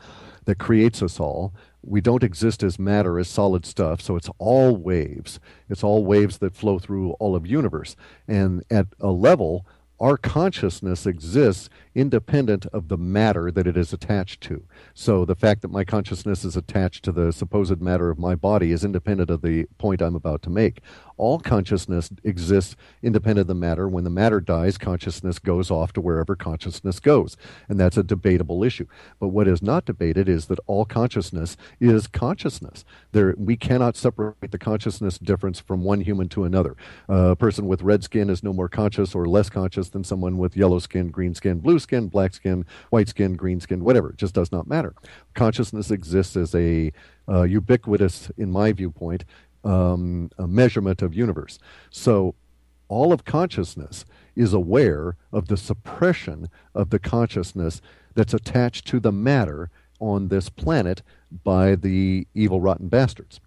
that creates us all. We don't exist as matter, as solid stuff, so it's all waves. It's all waves that flow through all of universe. And at a level, our consciousness exists independent of the matter that it is attached to. So the fact that my consciousness is attached to the supposed matter of my body is independent of the point I'm about to make. All consciousness exists independent of the matter. When the matter dies, consciousness goes off to wherever consciousness goes. And that's a debatable issue. But what is not debated is that all consciousness is consciousness. We cannot separate the consciousness difference from one human to another. A person with red skin is no more conscious or less conscious than someone with yellow skin, green skin, blue skin, black skin, white skin, green skin, whatever. It just does not matter. Consciousness exists as a ubiquitous, in my viewpoint, a measurement of universe. So all of consciousness is aware of the suppression of the consciousness that's attached to the matter on this planet by the evil, rotten bastards.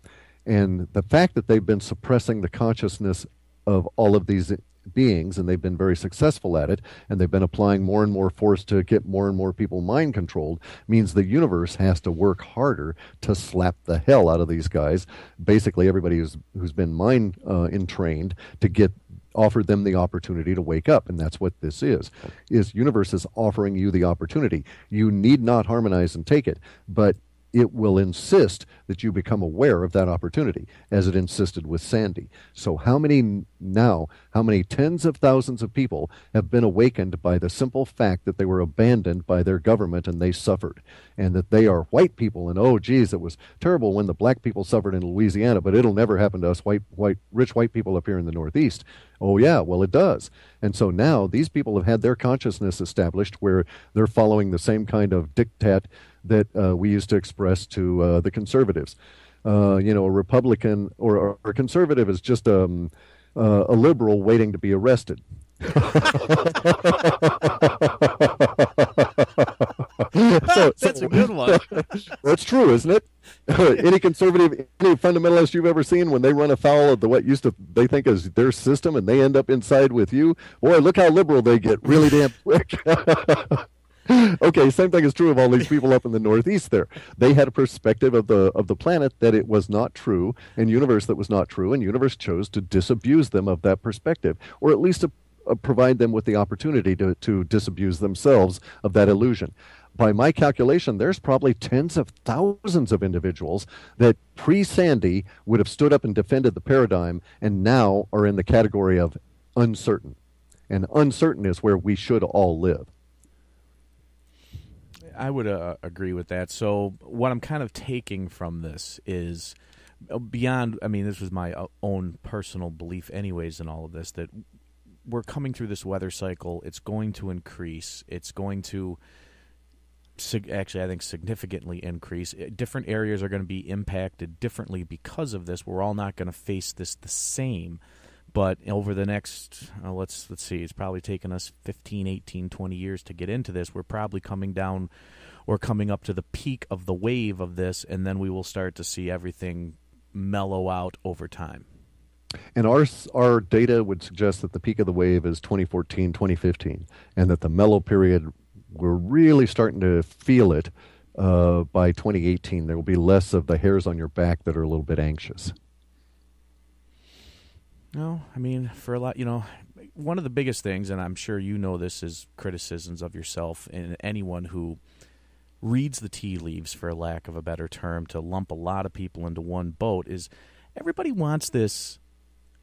And the fact that they've been suppressing the consciousness of all of these beings, and they've been very successful at it, and they've been applying more and more force to get more and more people mind controlled, means the universe has to work harder to slap the hell out of these guys. Basically, everybody who's been mind entrained to offered them the opportunity to wake up, and that's what this is universe is offering you the opportunity. You need not harmonize and take it, but it will insist that you become aware of that opportunity, as it insisted with Sandy. So how many tens of thousands of people have been awakened by the simple fact that they were abandoned by their government and they suffered, and that they are white people, and oh geez, it was terrible when the black people suffered in Louisiana, but it'll never happen to us rich white people up here in the Northeast. Oh yeah, well it does. And so now these people have had their consciousness established where they're following the same kind of diktat that we used to express to the conservatives. A Republican or a conservative is just a liberal waiting to be arrested. That's a good one. That's true, isn't it? Any conservative, any fundamentalist you've ever seen, when they run afoul of what they think is their system, and they end up inside with you, boy, look how liberal they get really damn quick. Okay, same thing is true of all these people up in the Northeast there. They had a perspective of the planet that it was not true, and universe that was not true, and universe chose to disabuse them of that perspective, or at least to provide them with the opportunity to disabuse themselves of that illusion. By my calculation, there's probably tens of thousands of individuals that pre-Sandy would have stood up and defended the paradigm, and now are in the category of uncertain. And uncertain is where we should all live. I would agree with that. So what I'm kind of taking from this is beyond, I mean, this was my own personal belief anyways in all of this, that we're coming through this weather cycle. It's going to increase. It's going to actually, I think, significantly increase. Different areas are going to be impacted differently because of this. We're all not going to face this the same. But over the next, let's see, it's probably taken us 15, 18, 20 years to get into this. We're probably coming down or coming up to the peak of the wave of this, and then we will start to see everything mellow out over time. And our data would suggest that the peak of the wave is 2014, 2015, and that the mellow period, we're really starting to feel it by 2018. There will be less of the hairs on your back that are a little bit anxious. No, I mean, for a lot, one of the biggest things, and I'm sure you know this, is criticisms of yourself and anyone who reads the tea leaves, for lack of a better term, to lump a lot of people into one boat, is everybody wants this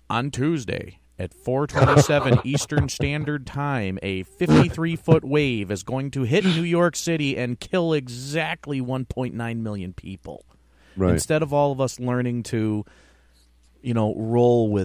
on Tuesday at 4:27 Eastern Standard Time. A 53-foot wave is going to hit New York City and kill exactly 1.9 million people. Right. Instead of all of us learning to, roll with